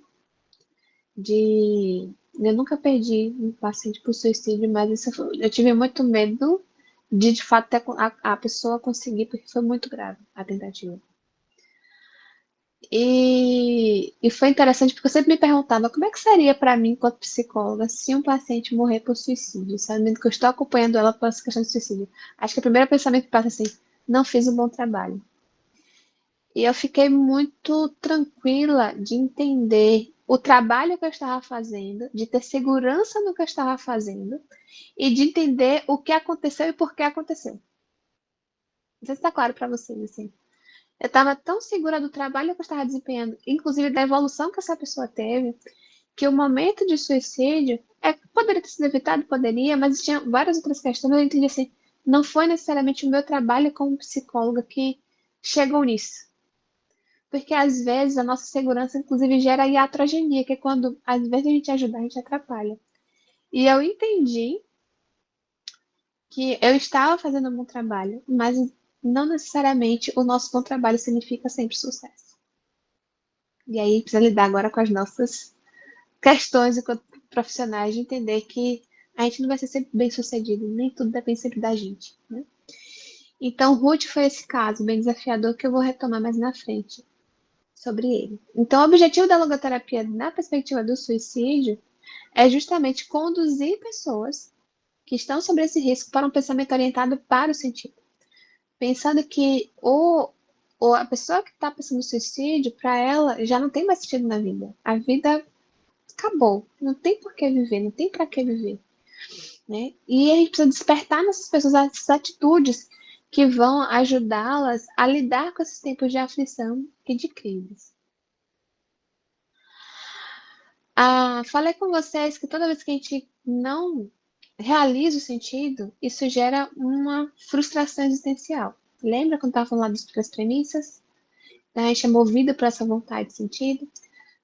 Eu nunca perdi um paciente por suicídio, mas eu tive muito medo de fato a pessoa conseguir, porque foi muito grave a tentativa. E foi interessante porque eu sempre me perguntava como é que seria para mim, enquanto psicóloga, se um paciente morrer por suicídio, sabendo que eu estou acompanhando ela por essa questão de suicídio. Acho que o primeiro pensamento que passa é assim, não fiz um bom trabalho. E eu fiquei muito tranquila de entender o trabalho que eu estava fazendo, de ter segurança no que eu estava fazendo e de entender o que aconteceu e por que aconteceu. Não sei se está claro para vocês, assim. Eu estava tão segura do trabalho que eu estava desempenhando, inclusive da evolução que essa pessoa teve, que o momento de suicídio poderia ter sido evitado, poderia, mas tinha várias outras questões. Eu entendi assim, não foi necessariamente o meu trabalho como psicóloga que chegou nisso. Porque às vezes a nossa segurança, inclusive, gera iatrogenia, que é quando, às vezes, a gente ajuda, a gente atrapalha. E eu entendi que eu estava fazendo um bom trabalho, mas não necessariamente o nosso bom trabalho significa sempre sucesso. E aí precisa lidar agora com as nossas questões enquanto profissionais de entender que a gente não vai ser sempre bem sucedido, nem tudo depende sempre da gente, né? Então, Ruth foi esse caso bem desafiador que eu vou retomar mais na frente sobre ele. Então, o objetivo da logoterapia na perspectiva do suicídio é justamente conduzir pessoas que estão sobre esse risco para um pensamento orientado para o sentido. Pensando que a pessoa que está pensando no suicídio, para ela, já não tem mais sentido na vida. A vida acabou. Não tem por que viver, não tem para que viver. Né? E a gente precisa despertar nessas pessoas essas atitudes que vão ajudá-las a lidar com esses tempos de aflição e de crises. Falei com vocês que toda vez que a gente não realiza o sentido, isso gera uma frustração existencial. Lembra quando estava falando das premissas? A gente é movido por essa vontade de sentido.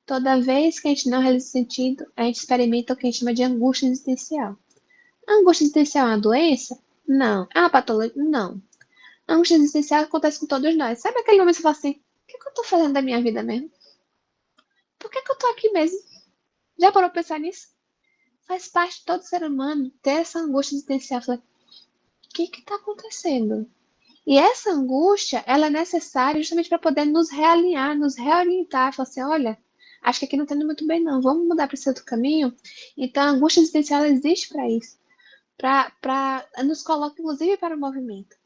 Toda vez que a gente não realiza o sentido, a gente experimenta o que a gente chama de angústia existencial. A angústia existencial é uma doença? Não. É uma patologia? Não. A angústia existencial acontece com todos nós. Sabe aquele momento que você fala assim, o que eu tô fazendo da minha vida mesmo? Por que eu tô aqui mesmo? Já parou pra pensar nisso? Faz parte de todo ser humano ter essa angústia existencial. Falar, o que está acontecendo? E essa angústia, ela é necessária justamente para poder nos realinhar, nos reorientar. Falar assim, olha, acho que aqui não está indo muito bem não, vamos mudar para esse outro caminho? Então, a angústia existencial existe para isso. Para nos coloca, inclusive, para o movimento.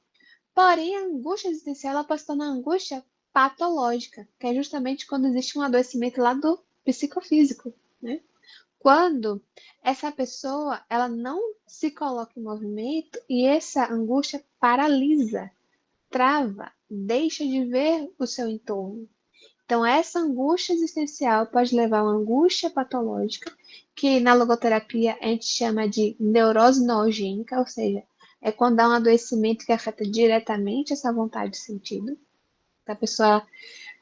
Porém, a angústia existencial ela pode se tornar angústia patológica, que é justamente quando existe um adoecimento lá do psicofísico, né? Quando essa pessoa ela não se coloca em movimento e essa angústia paralisa, trava, deixa de ver o seu entorno. Então, essa angústia existencial pode levar a uma angústia patológica, que na logoterapia a gente chama de neurose noogênica, ou seja, é quando há um adoecimento que afeta diretamente essa vontade de sentido. A pessoa,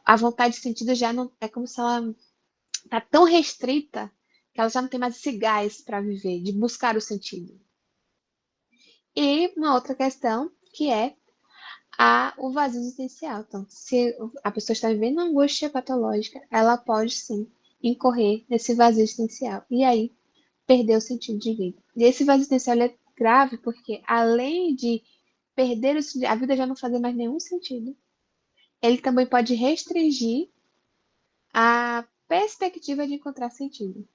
a vontade de sentido já não é como se ela está tão restrita que ela já não tem mais esse gás para viver, de buscar o sentido. E uma outra questão que é o vazio existencial. Então, se a pessoa está vivendo uma angústia patológica, ela pode sim incorrer nesse vazio existencial. E aí, perder o sentido de vida. E esse vazio existencial é grave porque, além de perder o sentido, a vida já não fazer mais nenhum sentido, ele também pode restringir a perspectiva de encontrar sentido.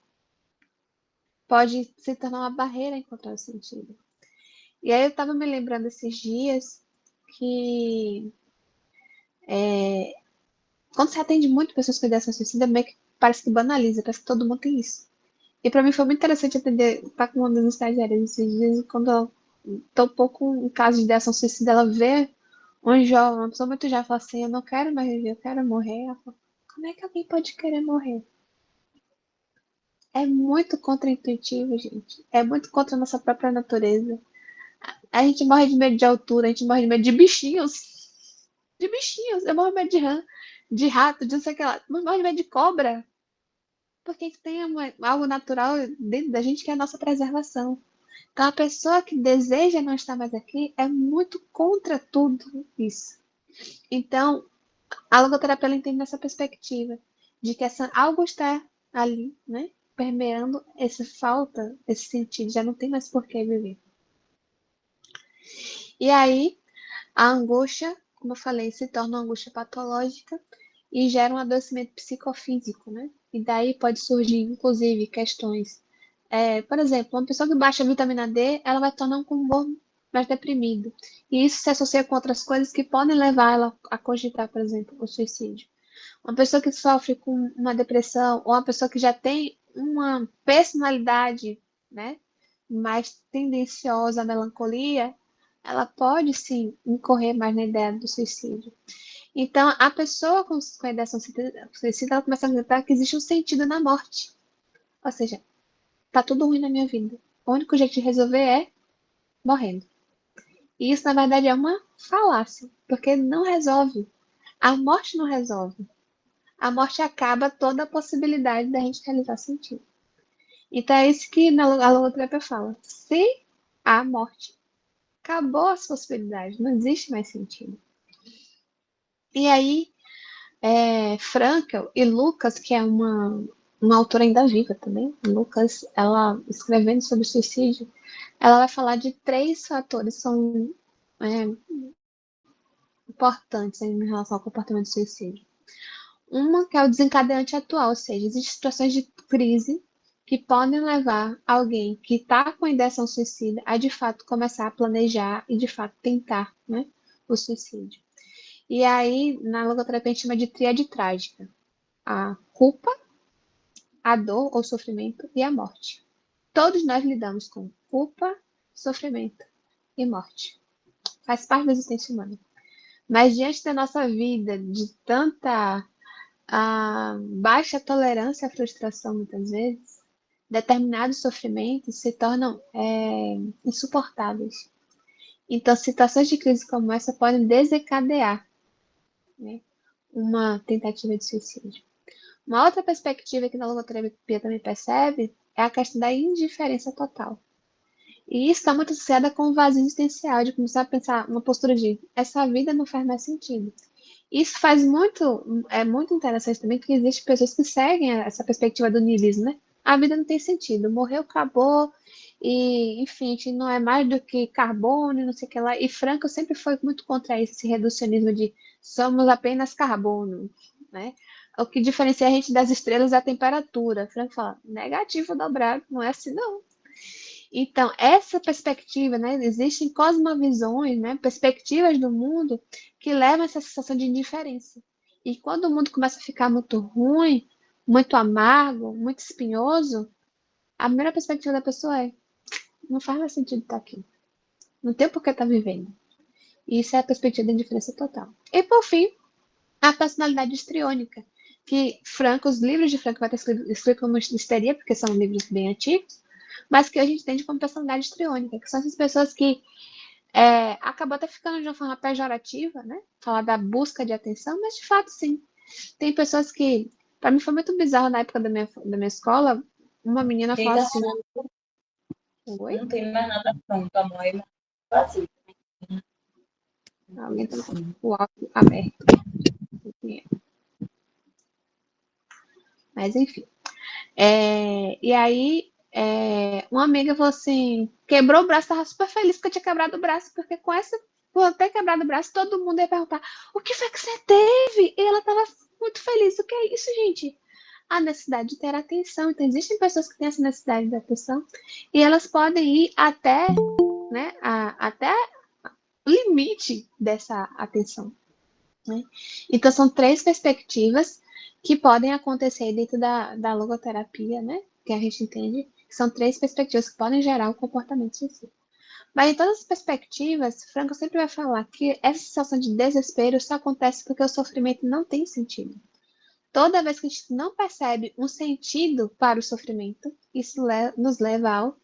Pode se tornar uma barreira a encontrar o sentido. E aí eu estava me lembrando esses dias que quando você atende muito pessoas com ideação suicida, meio que parece que banaliza, parece que todo mundo tem isso. E para mim foi muito interessante atender, estar com uma das estagiárias esses dias, quando ela topou com um caso de ideação suicida, ela vê um jovem, uma pessoa muito jovem, fala assim, eu não quero mais viver, eu quero morrer. Ela fala, como é que alguém pode querer morrer? É muito contraintuitivo, gente. É muito contra a nossa própria natureza. A gente morre de medo de altura, a gente morre de medo de bichinhos. De bichinhos. Eu morro de medo de rã, de rato, de não sei o que lá. Mas morro de medo de cobra. Porque tem algo natural dentro da gente que é a nossa preservação. Então, a pessoa que deseja não estar mais aqui é muito contra tudo isso. Então, a logoterapia ela entende nessa perspectiva de que algo está ali, né? Permeando essa falta, esse sentido, já não tem mais por que viver. E aí, a angústia, como eu falei, se torna uma angústia patológica e gera um adoecimento psicofísico, né? E daí pode surgir, inclusive, questões. Por exemplo, uma pessoa que baixa a vitamina D, ela vai tornar um humor mais deprimido. E isso se associa com outras coisas que podem levar ela a cogitar, por exemplo, o suicídio. Uma pessoa que sofre com uma depressão, ou uma pessoa que já tem uma personalidade, né, mais tendenciosa à melancolia, ela pode sim incorrer mais na ideia do suicídio. Então, a pessoa com a ideação suicida, ela começa a acreditar que existe um sentido na morte. Ou seja, tá tudo ruim na minha vida. O único jeito de resolver é morrendo. E isso, na verdade, é uma falácia, porque não resolve. A morte não resolve. A morte acaba toda a possibilidade da gente realizar sentido. Então é isso que a logoterapia fala. Se há morte, acabou as possibilidades, não existe mais sentido. E aí, Frankl e Lucas, que é uma autora ainda viva também, Lucas, ela escrevendo sobre suicídio, ela vai falar de 3 fatores que são importantes em relação ao comportamento de suicídio. Uma que é o desencadeante atual, ou seja, existem situações de crise que podem levar alguém que está com ideação suicida a de fato começar a planejar e de fato tentar, né, o suicídio. E aí, na logoterapia, a gente chama de tríade trágica: a culpa, a dor ou sofrimento e a morte. Todos nós lidamos com culpa, sofrimento e morte. Faz parte da existência humana. Mas diante da nossa vida, de tanta baixa tolerância à frustração, muitas vezes, determinados sofrimentos se tornam insuportáveis. Então, situações de crise como essa podem desencadear, né, uma tentativa de suicídio. Uma outra perspectiva que na logoterapia também percebe é a questão da indiferença total. E isso está muito associada com o vazio existencial, de começar a pensar uma postura de essa vida não faz mais sentido. Isso é muito interessante também, que existem pessoas que seguem essa perspectiva do niilismo, né? A vida não tem sentido, morreu, acabou, e enfim, a gente não é mais do que carbono, não sei o que lá. E Franco sempre foi muito contra isso, esse reducionismo de somos apenas carbono, né? O que diferencia a gente das estrelas é a temperatura. Franco fala, negativo dobrado, não é assim não. Então, essa perspectiva, né, existem cosmovisões, né, perspectivas do mundo que levam a essa sensação de indiferença. E quando o mundo começa a ficar muito ruim, muito amargo, muito espinhoso, a primeira perspectiva da pessoa é: não faz mais sentido estar aqui. Não tem por que estar vivendo. E isso é a perspectiva da indiferença total. E, por fim, a personalidade histriônica, que Franco, os livros de Franco vai ter escrito como histeria, porque são livros bem antigos, mas que a gente entende como personalidade histriônica, que são essas pessoas que acabam até ficando de uma forma pejorativa, né? Falar da busca de atenção, mas de fato sim. Tem pessoas que, para mim foi muito bizarro na época da minha escola, uma menina falou assim, oi? Não tem mais nada pronto, amor. É vazio. Alguém tá com o áudio aberto. Mas enfim. E aí, uma amiga falou assim, quebrou o braço, tava super feliz porque eu tinha quebrado o braço, porque por ter quebrado o braço, todo mundo ia perguntar, o que foi que você teve? E ela tava muito feliz. O que é isso, gente? A necessidade de ter atenção. Então, existem pessoas que têm essa necessidade de atenção e elas podem ir até, né, até o limite dessa atenção, né? Então, são 3 perspectivas que podem acontecer dentro da logoterapia, né? Que a gente entende que são 3 perspectivas que podem gerar o comportamento suicida. Mas em todas as perspectivas, Franco sempre vai falar que essa sensação de desespero só acontece porque o sofrimento não tem sentido. Toda vez que a gente não percebe um sentido para o sofrimento, isso nos leva ao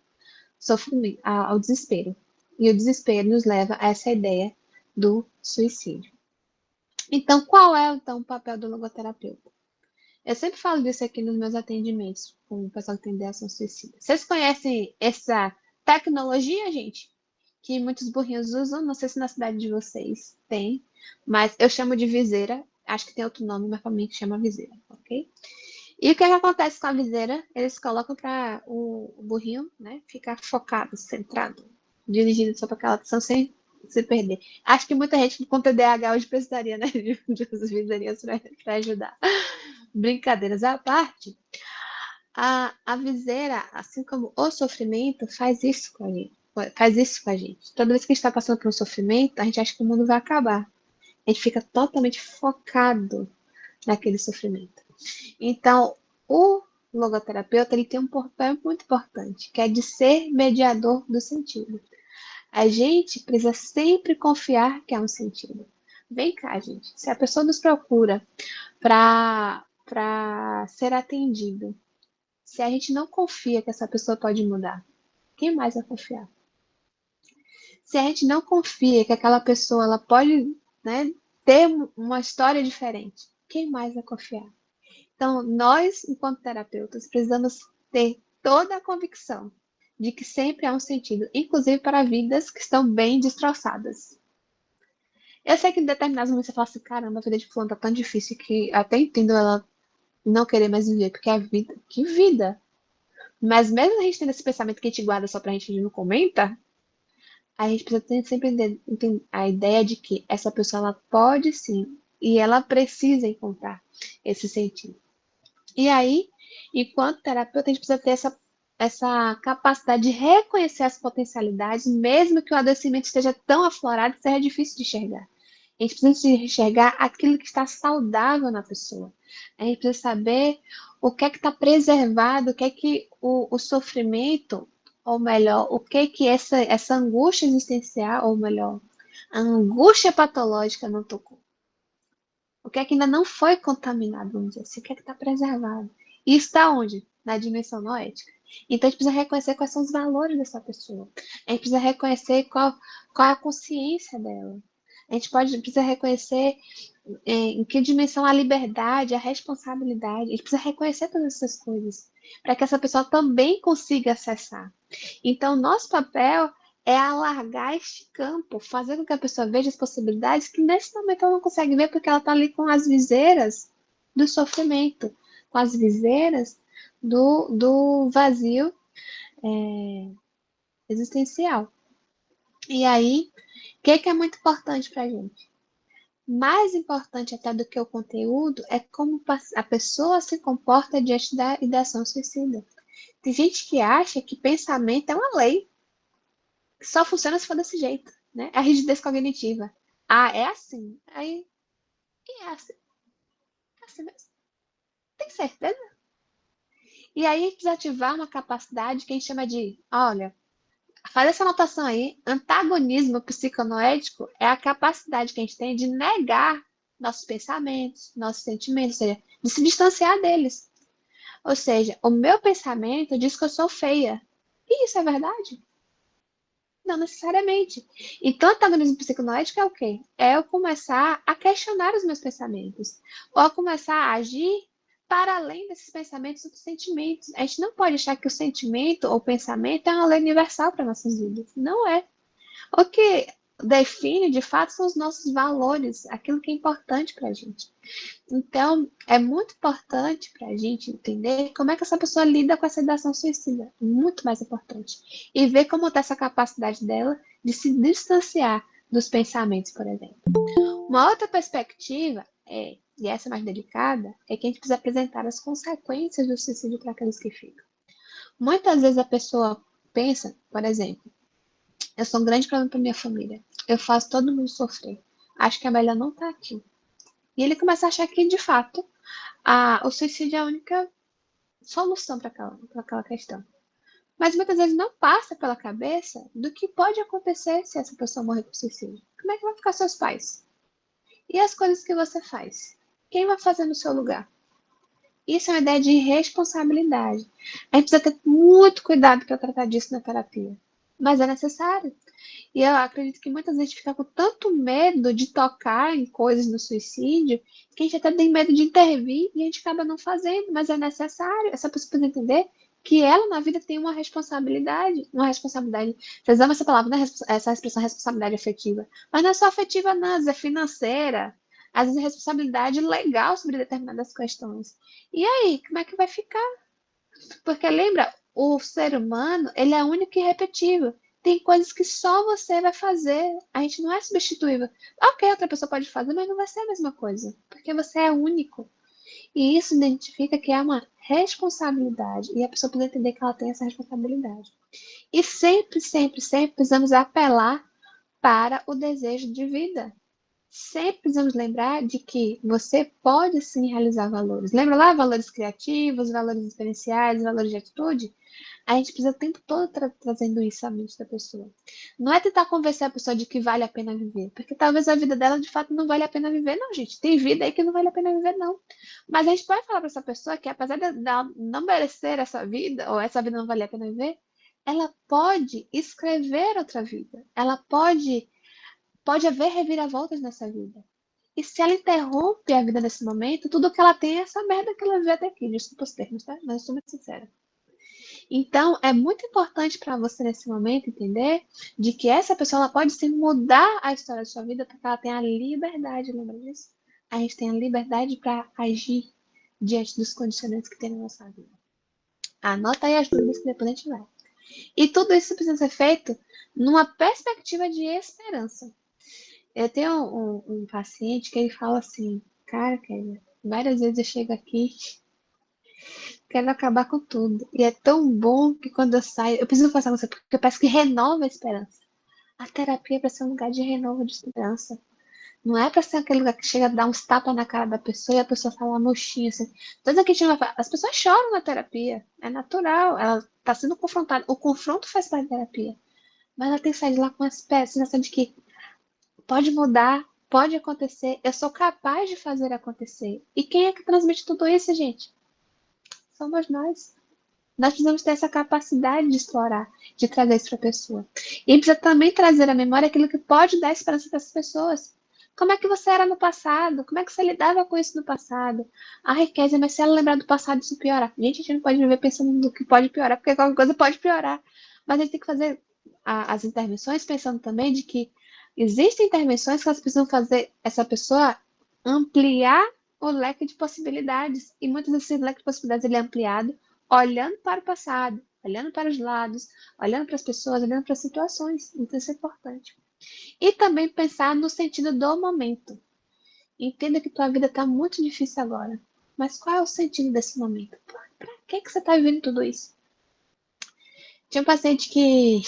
sofrimento, ao desespero. E o desespero nos leva a essa ideia do suicídio. Então, qual é então o papel do logoterapeuta? Eu sempre falo disso aqui nos meus atendimentos com o pessoal que tem ideação suicida. Vocês conhecem essa tecnologia, gente? Que muitos burrinhos usam, não sei se na cidade de vocês tem, mas eu chamo de viseira. Acho que tem outro nome, mas para mim chama viseira, ok? E o que acontece com a viseira? Eles colocam para o burrinho, né, ficar focado, centrado, dirigido só para aquela atenção sem se perder. Acho que muita gente com TDAH hoje precisaria, né, de umas viseirinhas para ajudar. Brincadeiras à parte, a viseira, assim como o sofrimento, faz isso com a gente. Faz isso com a gente. Toda vez que a gente está passando por um sofrimento, a gente acha que o mundo vai acabar. A gente fica totalmente focado naquele sofrimento. Então, o logoterapeuta ele tem um papel muito importante, que é de ser mediador do sentido. A gente precisa sempre confiar que há um sentido. Vem cá, gente. Se a pessoa nos procura para ser atendido, se a gente não confia que essa pessoa pode mudar, quem mais vai confiar? Se a gente não confia que aquela pessoa ela pode, né, ter uma história diferente, quem mais vai confiar? Então, nós, enquanto terapeutas, precisamos ter toda a convicção de que sempre há um sentido, inclusive para vidas que estão bem destroçadas. Eu sei que em determinados momentos você fala assim, caramba, a vida de fulano tá tão difícil que até entendo ela não querer mais viver, porque a vida, que vida! Mas mesmo a gente tendo esse pensamento que a gente guarda só pra gente e não comenta, a gente precisa ter sempre a ideia de que essa pessoa ela pode sim, e ela precisa encontrar esse sentido. E aí, enquanto terapeuta, a gente precisa ter essa capacidade de reconhecer as potencialidades, mesmo que o adoecimento esteja tão aflorado que seja difícil de enxergar. A gente precisa enxergar aquilo que está saudável na pessoa. A gente precisa saber o que é que está preservado, o que é que o sofrimento, ou melhor, o que é que essa angústia existencial, ou melhor, a angústia patológica não tocou. O que é que ainda não foi contaminado, vamos dizer assim, o que é que está preservado. E isso está onde? Na dimensão noética. Então a gente precisa reconhecer quais são os valores dessa pessoa. A gente precisa reconhecer qual é a consciência dela. A gente precisa reconhecer em que dimensão a liberdade, a responsabilidade. A gente precisa reconhecer todas essas coisas para que essa pessoa também consiga acessar. Então, nosso papel é alargar este campo, fazer com que a pessoa veja as possibilidades que nesse momento ela não consegue ver porque ela está ali com as viseiras do sofrimento, com as viseiras do vazio existencial. E aí, o que é muito importante para a gente? Mais importante até do que o conteúdo é como a pessoa se comporta diante da ideação suicida. Tem gente que acha que pensamento é uma lei, que só funciona se for desse jeito, né? A rigidez cognitiva. Ah, é assim. Aí, e é assim. É assim mesmo. Tem certeza? E aí a gente precisa ativar uma capacidade que a gente chama de, olha, faz essa anotação aí, antagonismo psiconoético é a capacidade que a gente tem de negar nossos pensamentos, nossos sentimentos, ou seja, de se distanciar deles. Ou seja, o meu pensamento diz que eu sou feia. E isso é verdade? Não necessariamente. Então, antagonismo psiconoético é o quê? É eu começar a questionar os meus pensamentos. Ou começar a agir para além desses pensamentos e dos sentimentos. A gente não pode achar que o sentimento ou o pensamento é uma lei universal para nossas vidas. Não é. O que define, de fato, são os nossos valores, aquilo que é importante para a gente. Então, é muito importante para a gente entender como é que essa pessoa lida com essa ideação suicida. Muito mais importante. E ver como está essa capacidade dela de se distanciar dos pensamentos, por exemplo. Uma outra perspectiva e essa mais delicada, é que a gente precisa apresentar as consequências do suicídio para aqueles que ficam. Muitas vezes a pessoa pensa, por exemplo, eu sou um grande problema para minha família. Eu faço todo mundo sofrer. Acho que é melhor não estar aqui. E ele começa a achar que, de fato, o suicídio é a única solução para aquela questão. Mas muitas vezes não passa pela cabeça do que pode acontecer se essa pessoa morrer por suicídio. Como é que vão ficar seus pais? E as coisas que você faz? Quem vai fazer no seu lugar? Isso é uma ideia de responsabilidade. A gente precisa ter muito cuidado para tratar disso na terapia. Mas é necessário. E eu acredito que muitas vezes a gente fica com tanto medo de tocar em coisas no suicídio, que a gente até tem medo de intervir e a gente acaba não fazendo, mas é necessário. Essa pessoa precisa entender que ela na vida tem uma responsabilidade. Vocês amam essa palavra, né? Essa expressão responsabilidade afetiva. Mas não é só afetiva, não, às vezes é financeira, às vezes é responsabilidade legal sobre determinadas questões. E aí, como é que vai ficar? Porque lembra, o ser humano, ele é único e irrepetível. Tem coisas que só você vai fazer. A gente não é substituível. Ok, outra pessoa pode fazer, mas não vai ser a mesma coisa. Porque você é único. E isso identifica que é uma responsabilidade. E a pessoa precisa entender que ela tem essa responsabilidade. E sempre, sempre, sempre precisamos apelar para o desejo de vida. Sempre precisamos lembrar de que você pode sim realizar valores. Lembra lá valores criativos, valores experienciais, valores de atitude? A gente precisa o tempo todo trazendo isso à mente da pessoa. Não é tentar convencer a pessoa de que vale a pena viver, porque talvez a vida dela de fato não vale a pena viver, não, gente. Tem vida aí que não vale a pena viver, não. Mas a gente pode falar para essa pessoa que apesar de ela não merecer essa vida, ou essa vida não vale a pena viver, ela pode escrever outra vida. Ela pode haver reviravoltas nessa vida. E se ela interrompe a vida nesse momento, tudo que ela tem é essa merda que ela vê até aqui. Desculpa os termos, tá? Mas eu sou muito sincera. Então, é muito importante para você nesse momento entender de que essa pessoa ela pode sim mudar a história da sua vida porque ela tem a liberdade, lembra disso? A gente tem a liberdade para agir diante dos condicionantes que tem na nossa vida. Anota aí as dúvidas que depois a gente vai. E tudo isso precisa ser feito numa perspectiva de esperança. Eu tenho um paciente que ele fala assim, cara, Kézia, várias vezes eu chego aqui, quero acabar com tudo. E é tão bom que quando eu saio, eu preciso passar com você, porque parece que renova a esperança. A terapia é para ser um lugar de renovo de esperança. Não é para ser aquele lugar que chega a dar uns tapas na cara da pessoa e a pessoa fala mochinha assim. Toda que as pessoas choram na terapia. É natural. Ela está sendo confrontada. O confronto faz parte da terapia. Mas ela tem que sair de lá com a sensação de que pode mudar, pode acontecer. Eu sou capaz de fazer acontecer. E quem é que transmite tudo isso, gente? Somos nós. Nós precisamos ter essa capacidade de explorar, de trazer isso para a pessoa. E precisa também trazer à memória aquilo que pode dar esperança para essas pessoas. Como é que você era no passado? Como é que você lidava com isso no passado? A riqueza, mas se ela lembrar do passado, isso piora. Gente, a gente não pode viver pensando no que pode piorar, porque qualquer coisa pode piorar. Mas a gente tem que fazer as intervenções pensando também de que existem intervenções que elas precisam fazer essa pessoa ampliar o leque de possibilidades. E muitas vezes esse leque de possibilidades ele é ampliado olhando para o passado, olhando para os lados, olhando para as pessoas, olhando para as situações. Então, isso é importante. E também pensar no sentido do momento. Entenda que tua vida está muito difícil agora. Mas qual é o sentido desse momento? Para que você está vivendo tudo isso? Tinha um paciente que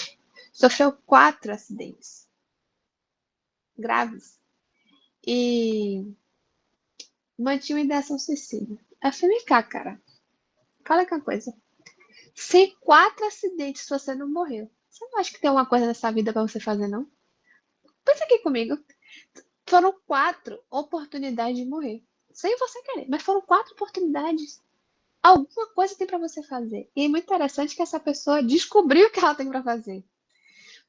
sofreu 4 acidentes graves e mantinha uma ideação suicida. Eu falei, vem cá, cara. Fala que uma coisa. Se 4 acidentes você não morreu, você não acha que tem alguma coisa nessa vida para você fazer, não? Pensa aqui comigo. Foram 4 oportunidades de morrer. Sem você querer, mas foram 4 oportunidades. Alguma coisa tem para você fazer. E é muito interessante que essa pessoa descobriu o que ela tem para fazer.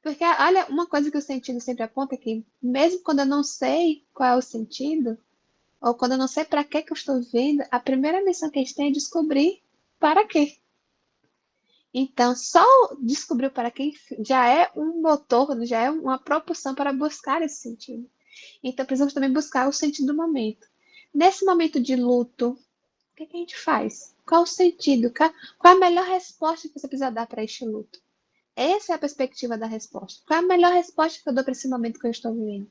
Porque, olha, uma coisa que o sentido sempre aponta é que, mesmo quando eu não sei qual é o sentido, ou quando eu não sei para que eu estou vivendo, a primeira missão que a gente tem é descobrir para quê. Então, só descobrir para quem já é um motor, já é uma propulsão para buscar esse sentido. Então, precisamos também buscar o sentido do momento. Nesse momento de luto, o que a gente faz? Qual o sentido? Qual a melhor resposta que você precisa dar para este luto? Essa é a perspectiva da resposta. Qual é a melhor resposta que eu dou para esse momento que eu estou vivendo?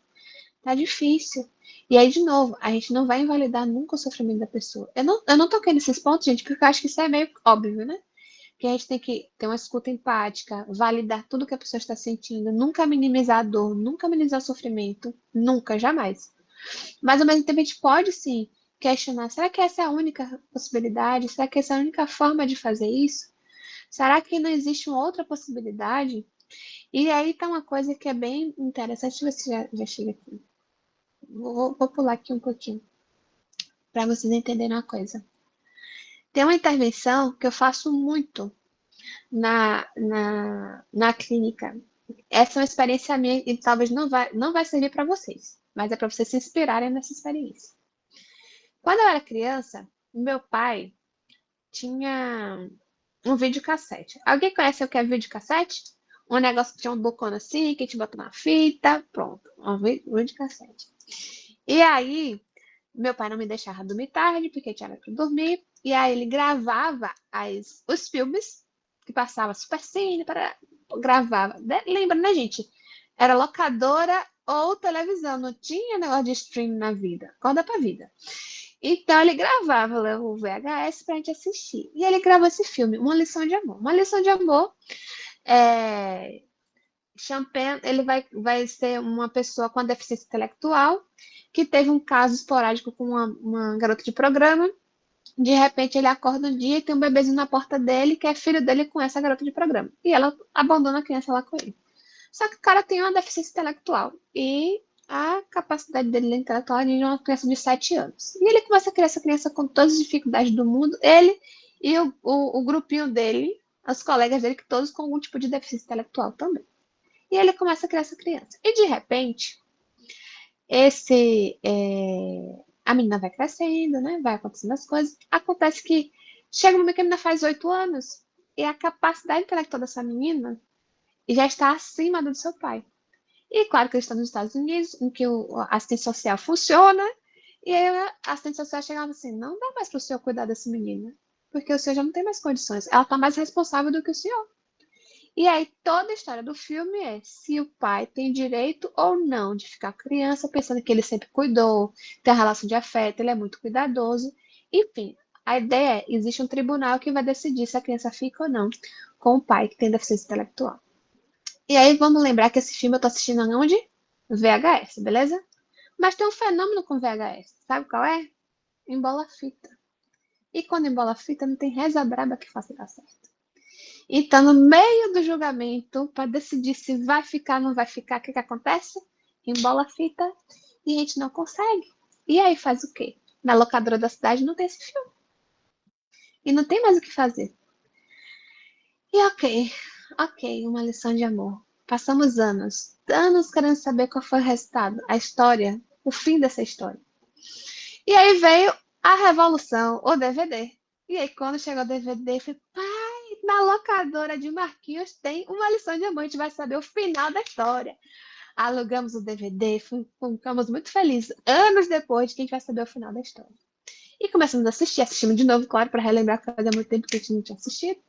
Tá difícil. E aí, de novo, a gente não vai invalidar nunca o sofrimento da pessoa. Eu não toquei nesses pontos, gente, porque eu acho que isso é meio óbvio, né? Que a gente tem que ter uma escuta empática, validar tudo que a pessoa está sentindo, nunca minimizar a dor, nunca minimizar o sofrimento, nunca, jamais. Mas ao mesmo tempo a gente pode sim questionar, será que essa é a única possibilidade? Será que essa é a única forma de fazer isso? Será que não existe uma outra possibilidade? E aí tá uma coisa que é bem interessante, deixa eu ver se já chega aqui. Vou pular aqui um pouquinho, para vocês entenderem uma coisa. Tem uma intervenção que eu faço muito na clínica. Essa é uma experiência minha e talvez não vai servir para vocês, mas é para vocês se inspirarem nessa experiência. Quando eu era criança, meu pai tinha um videocassete. Alguém conhece o que é videocassete? Um negócio que tinha um bocona assim, que a gente bota na fita, pronto, um videocassete. E aí, meu pai não me deixava dormir tarde, porque tinha hora para dormir, e aí ele gravava os filmes que passava Super Cine, gravava. Lembra, né, gente? Era locadora ou televisão, não tinha negócio de streaming na vida. Acorda pra vida. Então ele gravava o VHS pra gente assistir. E ele gravou esse filme, Uma Lição de Amor. Uma Lição de Amor é... Champagne, ele vai ser uma pessoa com deficiência intelectual que teve um caso esporádico com uma garota de programa. De repente ele acorda um dia e tem um bebezinho na porta dele que é filho dele com essa garota de programa. E ela abandona a criança lá com ele. Só que o cara tem uma deficiência intelectual e a capacidade dele intelectual é de uma criança de 7 anos. E ele começa a criar essa criança com todas as dificuldades do mundo. Ele e o grupinho dele, os colegas dele, que todos com algum tipo de deficiência intelectual também. E ele começa a criar essa criança. E de repente, a menina vai crescendo, né? Vai acontecendo as coisas. Acontece que chega um momento que a menina faz 8 anos e a capacidade intelectual dessa menina já está acima do seu pai. E claro que eles estão nos Estados Unidos, em que a assistência social funciona, e aí a assistente social chegava assim, não dá mais para o senhor cuidar dessa menina, porque o senhor já não tem mais condições. Ela está mais responsável do que o senhor. E aí toda a história do filme é se o pai tem direito ou não de ficar com a criança, pensando que ele sempre cuidou, tem uma relação de afeto, ele é muito cuidadoso. Enfim, a ideia é, existe um tribunal que vai decidir se a criança fica ou não com o pai que tem deficiência intelectual. E aí vamos lembrar que esse filme eu tô assistindo onde? VHS, beleza? Mas tem um fenômeno com VHS, sabe qual é? Embola fita. E quando embola fita, não tem reza braba que faça dar certo. Então, no meio do julgamento, para decidir se vai ficar ou não vai ficar, o que acontece? Embola a fita e a gente não consegue. E aí faz o quê? Na locadora da cidade não tem esse filme. E não tem mais o que fazer. E ok, uma lição de amor. Passamos anos querendo saber qual foi o resultado, a história, o fim dessa história. E aí veio a revolução, o DVD. E aí quando chegou o DVD, eu falei, pai, na locadora de Marquinhos tem uma lição de amor, a gente vai saber o final da história. Alugamos o DVD, ficamos muito felizes, anos depois de que a gente vai saber o final da história. E começamos a assistir, assistimos de novo, claro, para relembrar que fazia muito tempo que a gente não tinha assistido.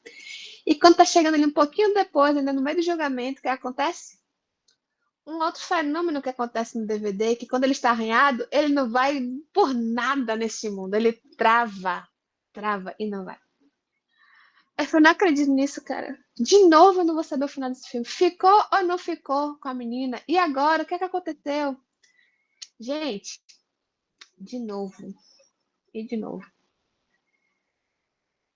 E quando tá chegando ali um pouquinho depois, ainda no meio do julgamento, o que acontece? Um outro fenômeno que acontece no DVD, que quando ele está arranhado, ele não vai por nada neste mundo. Ele trava e não vai. Eu não acredito nisso, cara. De novo eu não vou saber o final desse filme. Ficou ou não ficou com a menina? E agora? O que é que aconteceu? Gente, de novo. E de novo.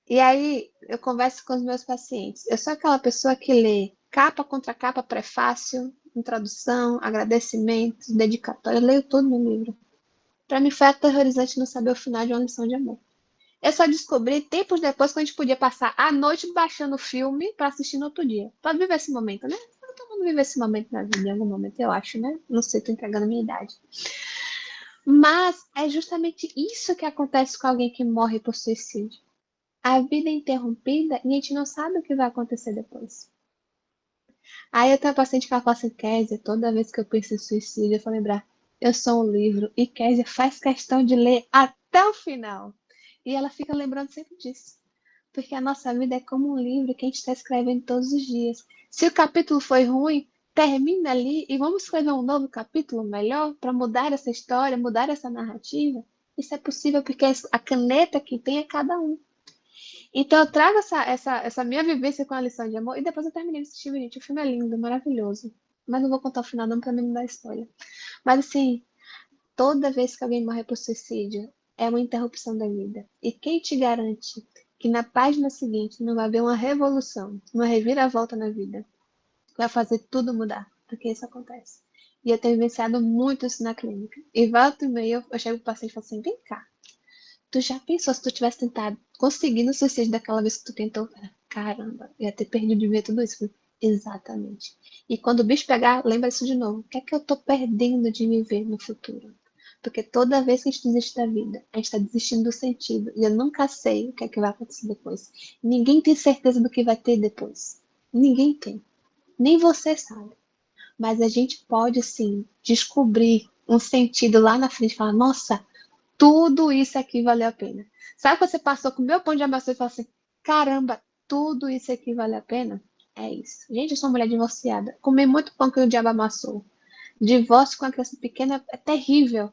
E aí, eu converso com os meus pacientes. Eu sou aquela pessoa que lê capa contra capa, prefácio, introdução, agradecimentos, dedicatória. Eu leio tudo no livro. Para mim foi aterrorizante não saber o final de uma lição de amor. Eu só descobri tempos depois que a gente podia passar a noite baixando o filme para assistir no outro dia. Para viver esse momento, né? Todo mundo vive esse momento na vida, em algum momento, eu acho, né? Não sei, tô entregando a minha idade. Mas é justamente isso que acontece com alguém que morre por suicídio. A vida é interrompida e a gente não sabe o que vai acontecer depois. Aí eu tenho uma paciente que ela fala assim, Kézia, toda vez que eu penso em suicídio, eu vou lembrar, eu sou um livro e Kézia faz questão de ler até o final. E ela fica lembrando sempre disso. Porque a nossa vida é como um livro que a gente está escrevendo todos os dias. Se o capítulo foi ruim, termina ali e vamos escrever um novo capítulo melhor para mudar essa história, mudar essa narrativa. Isso é possível porque a caneta que tem é cada um. Então eu trago essa minha vivência com a lição de amor e depois eu terminei de assistir, gente. O filme é lindo, maravilhoso. Mas não vou contar o final não para não dar spoiler. Mas assim, toda vez que alguém morre por suicídio, é uma interrupção da vida. E quem te garante que na página seguinte não vai haver uma revolução, uma reviravolta na vida, que vai fazer tudo mudar? Porque isso acontece. E eu tenho vivenciado muito isso na clínica. E volta e meia eu chego pro paciente e falo assim, vem cá, tu já pensou se tu tivesse tentado conseguir no suicídio daquela vez que tu tentou? Caramba, eu ia ter perdido de ver tudo isso. Exatamente. E quando o bicho pegar, lembra isso de novo. O que é que eu tô perdendo de me ver no futuro? Porque toda vez que a gente desiste da vida, a gente está desistindo do sentido. E eu nunca sei o que é que vai acontecer depois. Ninguém tem certeza do que vai ter depois. Ninguém tem. Nem você sabe. Mas a gente pode, sim, descobrir um sentido lá na frente. Falar, nossa, tudo isso aqui valeu a pena. Sabe quando você passou com o meu pão de amassou e falou assim, caramba, tudo isso aqui valeu a pena? É isso. Gente, eu sou uma mulher divorciada. Comer muito pão que o diabo amassou. Divórcio com a criança pequena é terrível.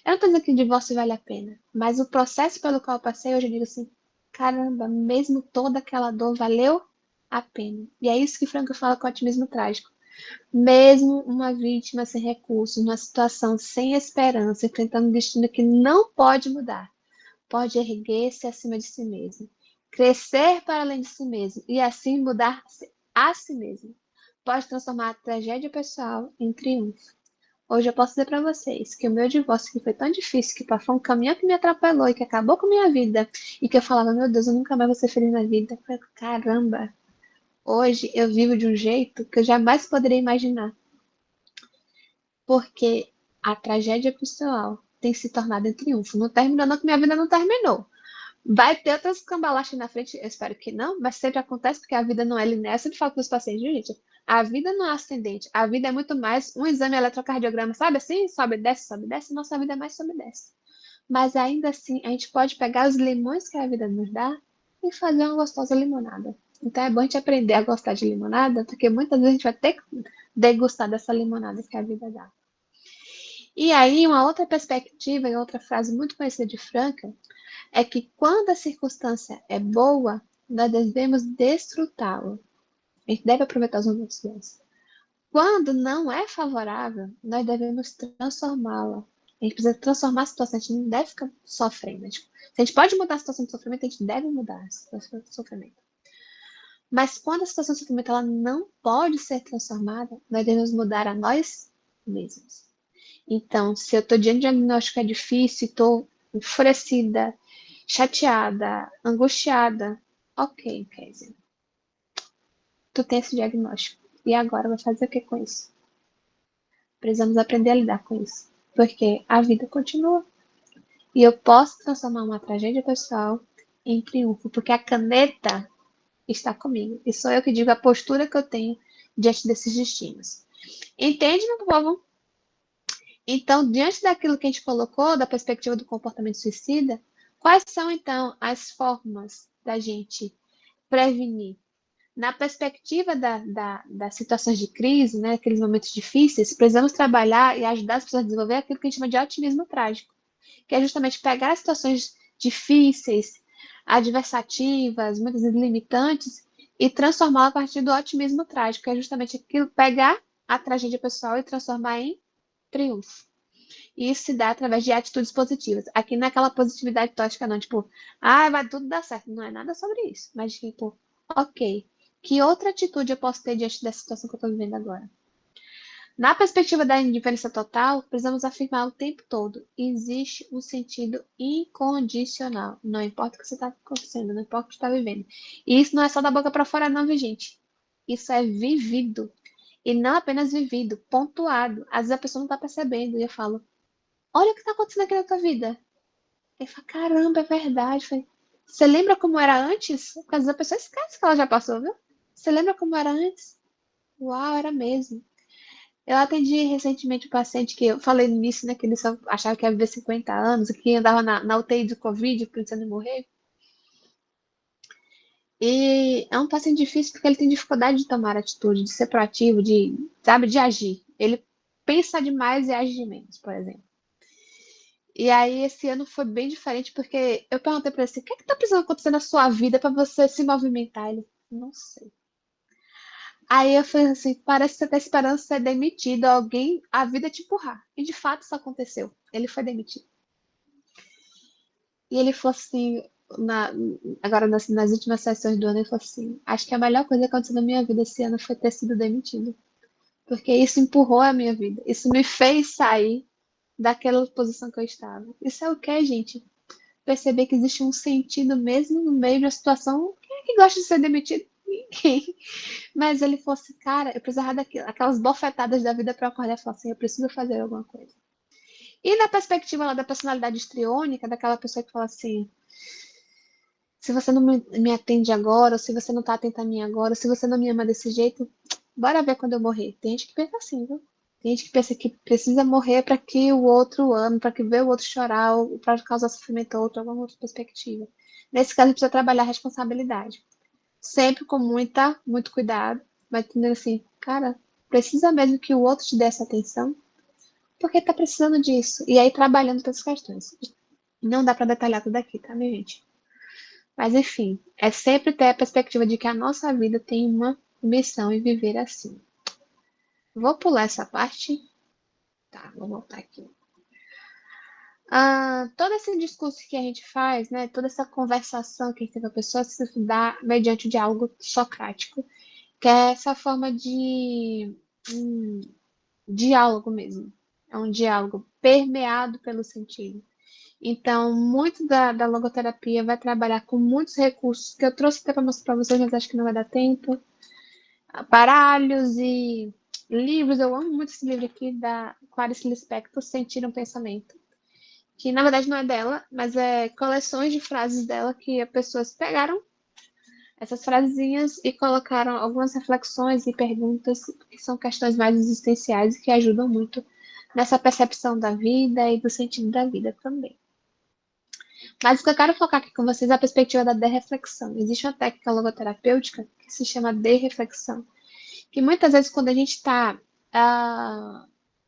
Eu não estou dizendo que o divórcio vale a pena, mas o processo pelo qual eu passei, hoje eu digo assim, caramba, mesmo toda aquela dor valeu a pena. E é isso que Franco fala com o otimismo trágico. Mesmo uma vítima sem recursos, numa situação sem esperança, enfrentando um destino que não pode mudar, pode erguer-se acima de si mesmo, crescer para além de si mesmo e assim mudar-se a si mesmo. Pode transformar a tragédia pessoal em triunfo. Hoje eu posso dizer para vocês que o meu divórcio, que foi tão difícil, que passou um caminhão que me atrapalhou e que acabou com a minha vida, e que eu falava, meu Deus, eu nunca mais vou ser feliz na vida. Eu falei, caramba, hoje eu vivo de um jeito que eu jamais poderia imaginar, porque a tragédia pessoal tem se tornado em triunfo. Não terminou, não, que minha vida não terminou. Vai ter outras cambalachas na frente, eu espero que não, mas sempre acontece porque a vida não é linear. Eu sempre falo para os pacientes, gente, a vida não é ascendente, a vida é muito mais um exame eletrocardiograma, sabe assim? Sobe, desce, nossa vida é mais sobe e desce. Mas ainda assim, a gente pode pegar os limões que a vida nos dá e fazer uma gostosa limonada. Então é bom a gente aprender a gostar de limonada, porque muitas vezes a gente vai ter que degustar dessa limonada que a vida dá. E aí, uma outra perspectiva e outra frase muito conhecida de Franca é que quando a circunstância é boa, nós devemos desfrutá-la. A gente deve aproveitar os momentos bons. Quando não é favorável, nós devemos transformá-la. A gente precisa transformar a situação, a gente não deve ficar sofrendo. Se a gente pode mudar a situação de sofrimento, a gente deve mudar a situação de sofrimento. Mas quando a situação de sofrimento ela não pode ser transformada, nós devemos mudar a nós mesmos. Então, se eu estou diante de um diagnóstico que é difícil, estou enfurecida, chateada, angustiada, ok, Kézia, tu tem esse diagnóstico. E agora vai fazer o que com isso? Precisamos aprender a lidar com isso. Porque a vida continua. E eu posso transformar uma tragédia pessoal em triunfo. Porque a caneta está comigo. E sou eu que digo a postura que eu tenho diante desses destinos. Entende, meu povo? Então, diante daquilo que a gente colocou, da perspectiva do comportamento suicida, quais são, então, as formas da gente prevenir? Na perspectiva das situações de crise, né, aqueles momentos difíceis, precisamos trabalhar e ajudar as pessoas a desenvolver aquilo que a gente chama de otimismo trágico, que é justamente pegar as situações difíceis, adversativas, muitas vezes limitantes, e transformá-la a partir do otimismo trágico, que é justamente aquilo, pegar a tragédia pessoal e transformar em triunfo. E isso se dá através de atitudes positivas. Aqui não é aquela positividade tóxica, não, tipo, vai tudo dar certo. Não é nada sobre isso. Mas, tipo, ok, que outra atitude eu posso ter diante dessa situação que eu estou vivendo agora? Na perspectiva da indiferença total, precisamos afirmar o tempo todo: existe um sentido incondicional. Não importa o que você está acontecendo, não importa o que você está vivendo. E isso não é só da boca para fora, não, viu, gente? Isso é vivido. E não apenas vivido, pontuado. Às vezes a pessoa não está percebendo. E eu falo, olha o que está acontecendo aqui na tua vida. Ele fala, caramba, é verdade. Falei, você lembra como era antes? Porque às vezes a pessoa esquece que ela já passou, viu? Você lembra como era antes? Uau, era mesmo. Eu atendi recentemente um paciente que eu falei no início, né, que ele só achava que ia viver 50 anos, que andava na UTI do Covid, pensando em morrer. E é um paciente difícil porque ele tem dificuldade de tomar atitude, de ser proativo, sabe, de agir. Ele pensa demais e age de menos, por exemplo. E aí, esse ano foi bem diferente, porque eu perguntei pra ele assim, o que é que tá precisando acontecer na sua vida pra você se movimentar? Ele, não sei. Aí eu falei assim, parece que você tá esperando ser demitido, alguém, a vida te empurrar. E de fato isso aconteceu. Ele foi demitido. E ele falou assim, agora nas últimas sessões do ano, ele falou assim, acho que a melhor coisa que aconteceu na minha vida esse ano foi ter sido demitido. Porque isso empurrou a minha vida. Isso me fez sair daquela posição que eu estava. Isso é o que, gente? Perceber que existe um sentido mesmo no meio de uma situação. Quem é que gosta de ser demitido? Ninguém. Mas ele falou assim, cara, eu precisava daquilo, aquelas bofetadas da vida para acordar e falar assim, eu preciso fazer alguma coisa. E na perspectiva lá da personalidade histriônica, daquela pessoa que fala assim, se você não me atende agora, ou se você não tá atento a mim agora, ou se você não me ama desse jeito, bora ver quando eu morrer. Tem gente que pensa assim, viu? Tem gente que pensa que precisa morrer para que o outro ame, para que ver o outro chorar, ou para causar sofrimento a outro, alguma outra perspectiva. Nesse caso, a gente precisa trabalhar a responsabilidade. Sempre com muito cuidado, mas entendendo assim, cara, precisa mesmo que o outro te dê essa atenção, porque tá precisando disso. E aí, trabalhando essas questões. Não dá para detalhar tudo aqui, tá, minha gente? Mas, enfim, é sempre ter a perspectiva de que a nossa vida tem uma missão e viver assim. Vou pular essa parte. Tá, vou voltar aqui. Todo esse discurso que a gente faz, né, toda essa conversação que a gente tem com a pessoa se dá mediante o diálogo socrático, que é essa forma de diálogo mesmo. É um diálogo permeado pelo sentido. Então, muito da logoterapia vai trabalhar com muitos recursos que eu trouxe até para mostrar para vocês, mas acho que não vai dar tempo. baralhos e livros. Eu amo muito esse livro aqui da Clarice Lispector, Sentir um Pensamento, que na verdade não é dela, mas é coleções de frases dela que as pessoas pegaram essas frasezinhas e colocaram algumas reflexões e perguntas que são questões mais existenciais e que ajudam muito nessa percepção da vida e do sentido da vida também. Mas o que eu quero focar aqui com vocês é a perspectiva da derreflexão. Existe uma técnica logoterapêutica que se chama derreflexão, que muitas vezes quando a gente está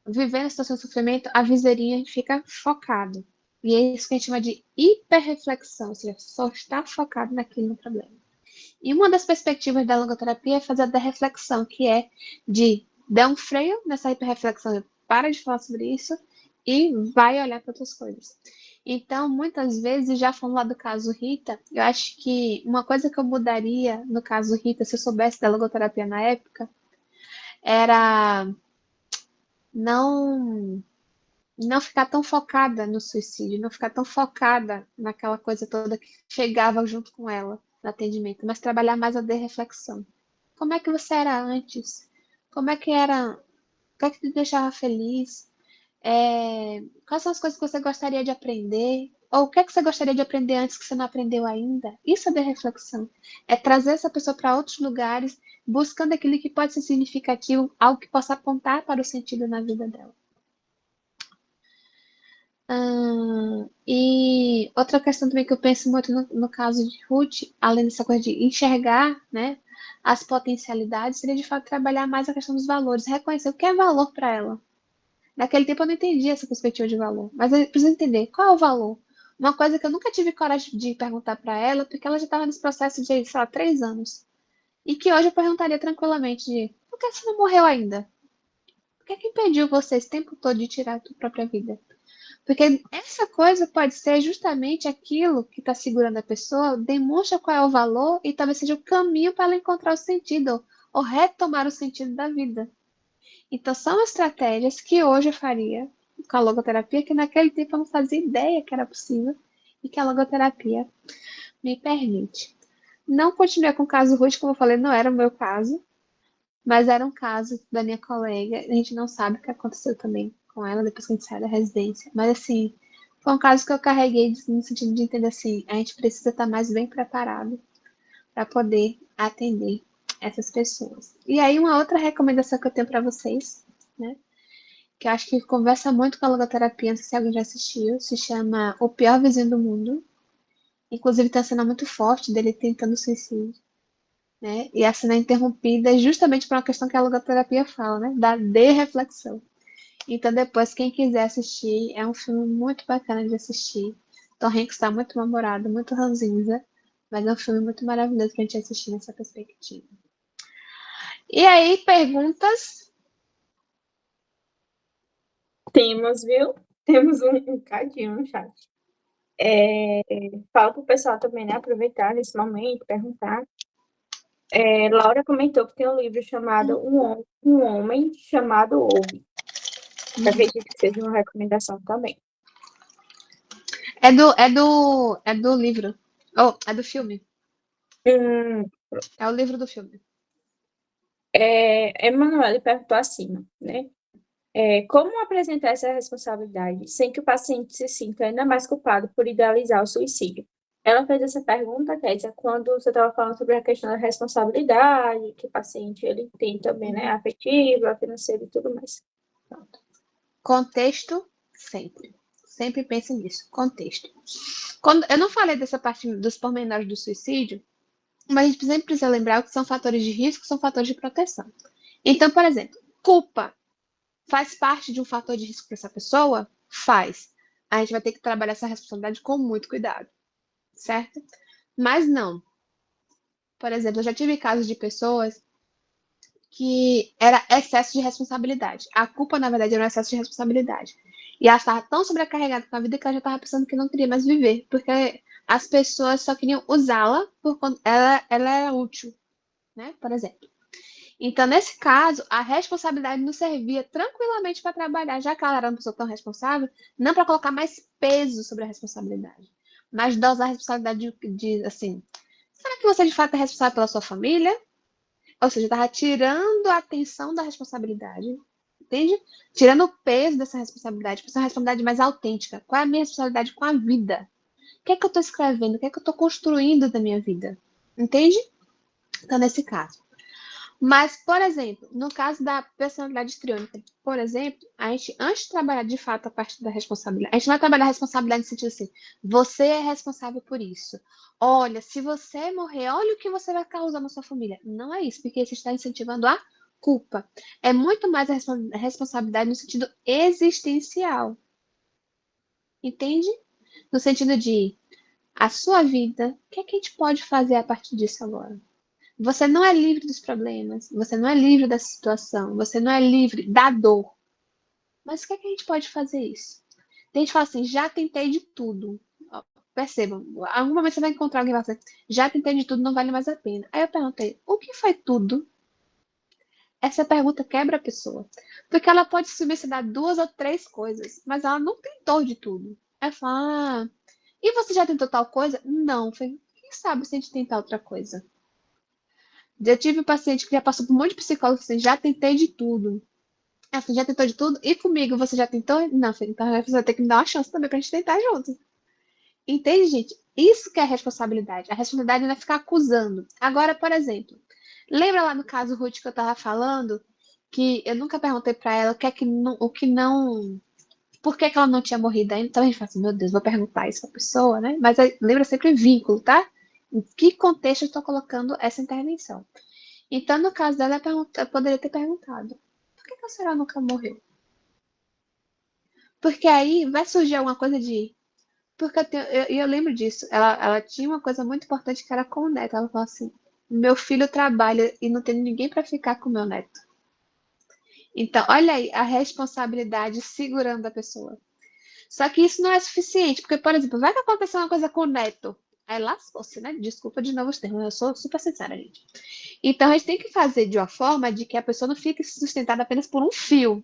vivendo a situação de sofrimento, a viseirinha fica focado. E é isso que a gente chama de hiperreflexão, ou seja, só está focado naquilo no problema. E uma das perspectivas da logoterapia é fazer a derreflexão, que é de dar um freio nessa hiperreflexão, para de falar sobre isso e vai olhar para outras coisas. Então, muitas vezes, já falando lá do caso Rita, eu acho que uma coisa que eu mudaria no caso Rita, se eu soubesse da logoterapia na época, era não ficar tão focada no suicídio, não ficar tão focada naquela coisa toda que chegava junto com ela no atendimento, mas trabalhar mais a reflexão. Como é que você era antes? Como é que era? O que é que te deixava feliz? Quais são as coisas que você gostaria de aprender? Ou o que é que você gostaria de aprender antes que você não aprendeu ainda? Isso é de reflexão. É trazer essa pessoa para outros lugares, buscando aquilo que pode ser significativo, algo que possa apontar para o sentido na vida dela. E outra questão também que eu penso muito no caso de Ruth, além dessa coisa de enxergar, né, as potencialidades, seria de fato trabalhar mais a questão dos valores, reconhecer o que é valor para ela. Naquele tempo eu não entendia essa perspectiva de valor, mas eu preciso entender qual é o valor. Uma coisa que eu nunca tive coragem de perguntar para ela, porque ela já estava nesse processo de, sei lá, 3 anos. E que hoje eu perguntaria tranquilamente de, por que você não morreu ainda? O que é que impediu você esse tempo todo de tirar a sua própria vida? Porque essa coisa pode ser justamente aquilo que está segurando a pessoa, demonstra qual é o valor e talvez seja o caminho para ela encontrar o sentido ou retomar o sentido da vida. Então, são estratégias que hoje eu faria com a logoterapia, que naquele tempo eu não fazia ideia que era possível e que a logoterapia me permite. Não continuei com o caso Ruth, como eu falei, não era o meu caso, mas era um caso da minha colega. A gente não sabe o que aconteceu também com ela depois que a gente saiu da residência. Mas, assim, foi um caso que eu carreguei no sentido de entender assim, a gente precisa estar mais bem preparado para poder atender essas pessoas. E aí, uma outra recomendação que eu tenho para vocês, né? Que eu acho que conversa muito com a logoterapia, não sei se alguém já assistiu, se chama O Pior Vizinho do Mundo. Inclusive, tem uma cena muito forte dele tentando suicídio. Né? E a cena é interrompida justamente por uma questão que a logoterapia fala, né? Da de-reflexão. Então, depois, quem quiser assistir, é um filme muito bacana de assistir. Tom Hanks está muito namorado, muito ranzinza, mas é um filme muito maravilhoso para a gente assistir nessa perspectiva. E aí, perguntas? Temos, viu? Temos um cadinho no chat. Fala para o pessoal também, né? Aproveitar nesse momento, perguntar. Laura comentou que tem um livro chamado Um Homem Chamado Obi. Acredito que seja uma recomendação também. É do livro. Oh, é do filme. É o livro do filme. Emanuele perguntou acima, né? Como apresentar essa responsabilidade sem que o paciente se sinta ainda mais culpado por idealizar o suicídio? Ela fez essa pergunta, Kézia, quando você estava falando sobre a questão da responsabilidade, que o paciente ele tem também, né, afetiva, financeira e tudo mais. Pronto. Contexto, sempre. Sempre pense nisso, contexto. Eu não falei dessa parte dos pormenores do suicídio, mas a gente sempre precisa lembrar que são fatores de risco, são fatores de proteção. Então, por exemplo, culpa faz parte de um fator de risco para essa pessoa? Faz. A gente vai ter que trabalhar essa responsabilidade com muito cuidado, certo? Mas não. Por exemplo, eu já tive casos de pessoas que era excesso de responsabilidade. A culpa, na verdade, era um excesso de responsabilidade. E ela estava tão sobrecarregada com a vida que ela já estava pensando que não queria mais viver, porque as pessoas só queriam usá-la por quando ela era útil, né? Por exemplo. Então, nesse caso, a responsabilidade nos servia tranquilamente para trabalhar, já que ela era uma pessoa tão responsável, não para colocar mais peso sobre a responsabilidade, mas dosar a responsabilidade de assim, será que você de fato é responsável pela sua família? Ou seja, estava tirando a atenção da responsabilidade, entende? Tirando o peso dessa responsabilidade, para ser uma responsabilidade mais autêntica. Qual é a minha responsabilidade com a vida? O que é que eu estou escrevendo? O que é que eu estou construindo da minha vida? Entende? Então, nesse caso. Mas, por exemplo, no caso da personalidade histriônica, por exemplo, a gente, antes de trabalhar de fato a parte da responsabilidade, a gente não vai trabalhar a responsabilidade no sentido assim, você é responsável por isso. Olha, se você morrer, olha o que você vai causar na sua família. Não é isso, porque você está incentivando a culpa. É muito mais a responsabilidade no sentido existencial. Entende? No sentido de a sua vida, o que é que a gente pode fazer a partir disso agora? Você não é livre dos problemas, você não é livre da situação, você não é livre da dor. Mas o que é que a gente pode fazer isso? Tem gente que fala assim, já tentei de tudo. Ó, percebam, alguma vez você vai encontrar alguém que vai dizer, já tentei de tudo, não vale mais a pena. Aí eu perguntei, o que foi tudo? Essa pergunta quebra a pessoa. Porque ela pode subsidiar duas ou três coisas, mas ela não tentou de tudo. Aí fala, e você já tentou tal coisa? Não. Falei, quem sabe se a gente tentar outra coisa? Já tive um paciente que já passou por um monte de psicólogo, assim, já tentei de tudo. Assim, já tentou de tudo? E comigo, você já tentou? Não, filho, então você vai ter que me dar uma chance também pra gente tentar junto. Entende, gente? Isso que é a responsabilidade. A responsabilidade não é ficar acusando. Agora, por exemplo, lembra lá no caso Ruth que eu tava falando que eu nunca perguntei pra ela o que não, por que que ela não tinha morrido ainda? Então a gente fala assim, meu Deus, vou perguntar isso pra pessoa, né? Mas aí, lembra sempre vínculo, tá? Em que contexto eu estou colocando essa intervenção? Então, no caso dela, eu poderia ter perguntado: por que a senhora nunca morreu? Porque aí vai surgir alguma coisa de. Porque eu lembro disso. Ela tinha uma coisa muito importante que era com o neto. Ela falou assim: meu filho trabalha e não tem ninguém para ficar com o meu neto. Então, olha aí a responsabilidade segurando a pessoa. Só que isso não é suficiente, porque, por exemplo, vai que aconteceu uma coisa com o neto. Aí lascou-se, né? Desculpa de novo os termos, eu sou super sincera, gente. Então, a gente tem que fazer de uma forma de que a pessoa não fique sustentada apenas por um fio.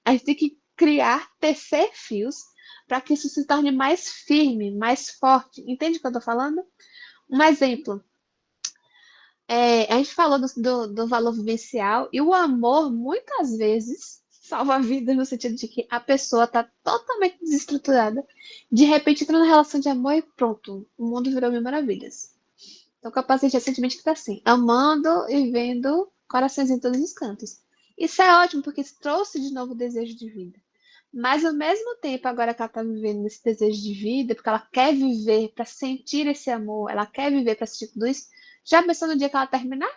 A gente tem que criar, tecer fios para que isso se torne mais firme, mais forte. Entende o que eu estou falando? Um exemplo. A gente falou do valor vivencial e o amor, muitas vezes, salva vidas no sentido de que a pessoa está totalmente desestruturada. De repente, entra numa relação de amor e pronto, o mundo virou mil maravilhas. Então, com a paciente recentemente que está assim, amando e vendo corações em todos os cantos. Isso é ótimo, porque isso trouxe de novo o desejo de vida. Mas, ao mesmo tempo, agora que ela está vivendo esse desejo de vida, porque ela quer viver para sentir esse amor, ela quer viver para sentir tudo isso, já pensou no dia que ela terminar?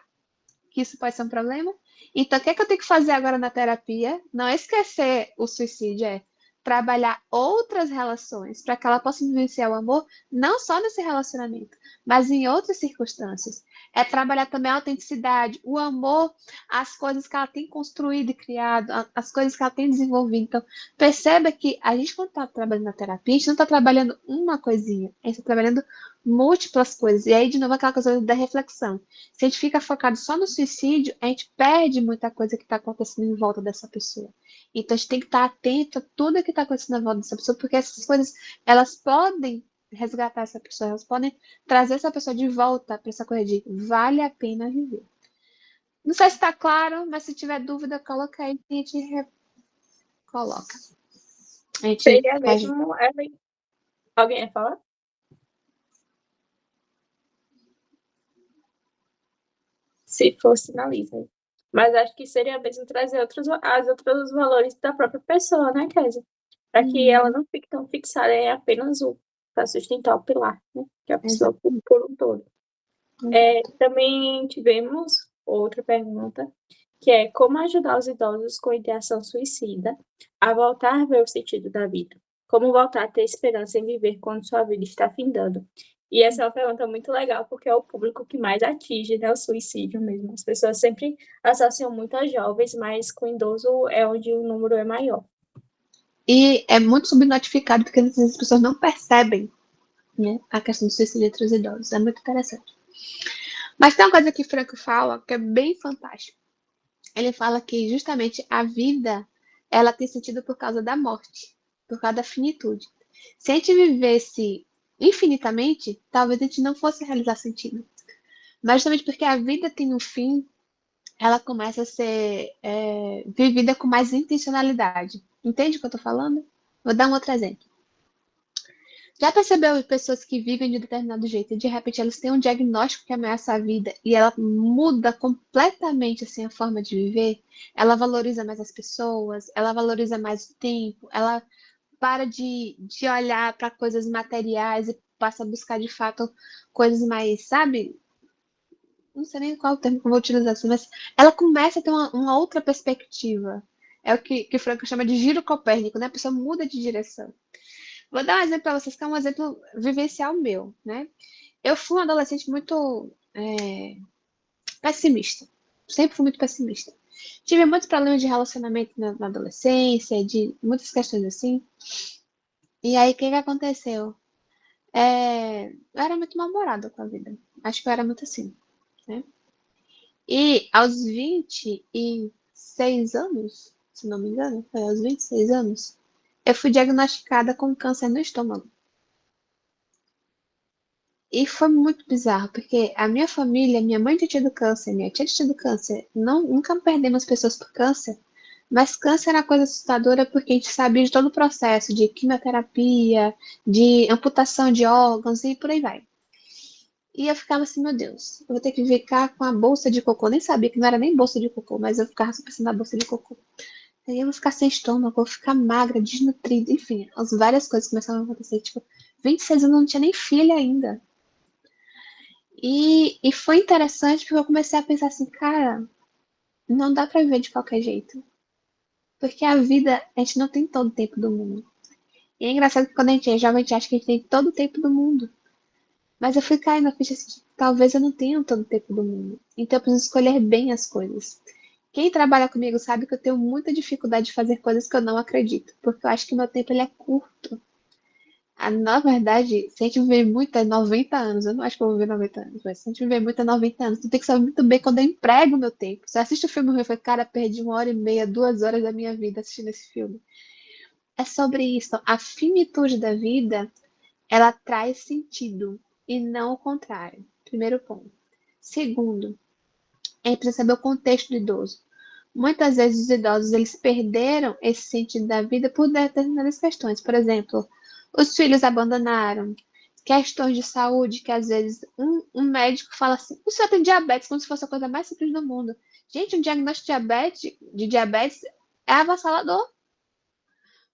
Que isso pode ser um problema? Então, o que é que eu tenho que fazer agora na terapia? Não é esquecer o suicídio, é trabalhar outras relações para que ela possa vivenciar o amor, não só nesse relacionamento, mas em outras circunstâncias. É trabalhar também a autenticidade, o amor, as coisas que ela tem construído e criado, as coisas que ela tem desenvolvido. Então, perceba que a gente, quando está trabalhando na terapia, a gente não está trabalhando uma coisinha, a gente está trabalhando múltiplas coisas. E aí, de novo, aquela coisa da reflexão. Se a gente fica focado só no suicídio, a gente perde muita coisa que está acontecendo em volta dessa pessoa. Então, a gente tem que estar atento a tudo que está acontecendo em volta dessa pessoa, porque essas coisas, elas podem resgatar essa pessoa, elas podem trazer essa pessoa de volta para essa coisa de vale a pena viver. Não sei se está claro, mas se tiver dúvida, coloca aí e a gente coloca. A gente Seria faz. mesmo. Alguém ia falar? Se fosse, sinaliza. Mas acho que seria mesmo trazer outros valores da própria pessoa, né, Kézia? Para que ela não fique tão fixada em apenas o para sustentar o pilar, né? Que é a pessoa por um todo. Também tivemos outra pergunta, que é como ajudar os idosos com ideação suicida a voltar a ver o sentido da vida? Como voltar a ter esperança em viver quando sua vida está findando? E essa é uma pergunta muito legal, porque é o público que mais atinge, né, o suicídio mesmo. As pessoas sempre associam muito a jovens, mas com idoso é onde o número é maior. E é muito subnotificado, porque às vezes as pessoas não percebem, né, a questão do suicídio entre os idosos. É muito interessante. Mas tem uma coisa que Franco fala que é bem fantástico. Ele fala que justamente a vida ela tem sentido por causa da morte, por causa da finitude. Se a gente vivesse infinitamente, talvez a gente não fosse realizar sentido. Mas justamente porque a vida tem um fim, ela começa a ser vivida com mais intencionalidade. Entende o que eu tô falando? Vou dar um outro exemplo. Já percebeu pessoas que vivem de determinado jeito e de repente elas têm um diagnóstico que ameaça a vida e ela muda completamente assim a forma de viver? Ela valoriza mais as pessoas, ela valoriza mais o tempo, ela para de olhar para coisas materiais e passa a buscar de fato coisas mais, sabe? Não sei nem qual o termo que eu vou utilizar assim, mas ela começa a ter uma outra perspectiva. É o que Franco chama de giro copérnico, né? A pessoa muda de direção. Vou dar um exemplo para vocês, que é um exemplo vivencial meu, né? Eu fui uma adolescente muito pessimista. Sempre fui muito pessimista. Tive muitos problemas de relacionamento na adolescência, de muitas questões assim. E aí, o que que aconteceu? Eu era muito mal-humorada com a vida. Acho que eu era muito assim, né? E aos 26 anos, se não me engano, foi aos 26 anos, eu fui diagnosticada com câncer no estômago. E foi muito bizarro, porque a minha família, minha mãe tinha tido câncer, minha tia tinha tido câncer. Não, nunca perdemos pessoas por câncer, mas câncer era uma coisa assustadora porque a gente sabia de todo o processo de quimioterapia, de amputação de órgãos e por aí vai. E eu ficava assim, meu Deus, eu vou ter que ficar com a bolsa de cocô. Eu nem sabia que não era nem bolsa de cocô, mas eu ficava só pensando na bolsa de cocô. Aí eu vou ficar sem estômago, eu vou ficar magra, desnutrida, enfim, as várias coisas começaram a acontecer. Tipo, 26 anos eu não tinha nem filha ainda. E foi interessante porque eu comecei a pensar assim, cara, não dá pra viver de qualquer jeito. Porque a vida, a gente não tem todo o tempo do mundo. E é engraçado que quando a gente é jovem, a gente acha que a gente tem todo o tempo do mundo. Mas eu fui caindo na ficha assim, talvez eu não tenha todo o tempo do mundo. Então eu preciso escolher bem as coisas. Quem trabalha comigo sabe que eu tenho muita dificuldade de fazer coisas que eu não acredito. Porque eu acho que meu tempo ele é curto. Na verdade, se a gente viver muito é 90 anos, eu não acho que eu vou viver 90 anos, mas se a gente viver muito é 90 anos, tu tem que saber muito bem quando eu emprego o meu tempo. Você assiste o filme e fala, cara, perdi 1 hora e meia, 2 horas da minha vida assistindo esse filme. É sobre isso. A finitude da vida, ela traz sentido e não o contrário. Primeiro ponto. Segundo, a gente precisa saber o contexto do idoso. Muitas vezes os idosos eles perderam esse sentido da vida por determinadas questões. Por exemplo, os filhos abandonaram, questões de saúde, que às vezes um médico fala assim, o senhor tem diabetes, como se fosse a coisa mais simples do mundo. Gente, um diagnóstico de diabetes é avassalador,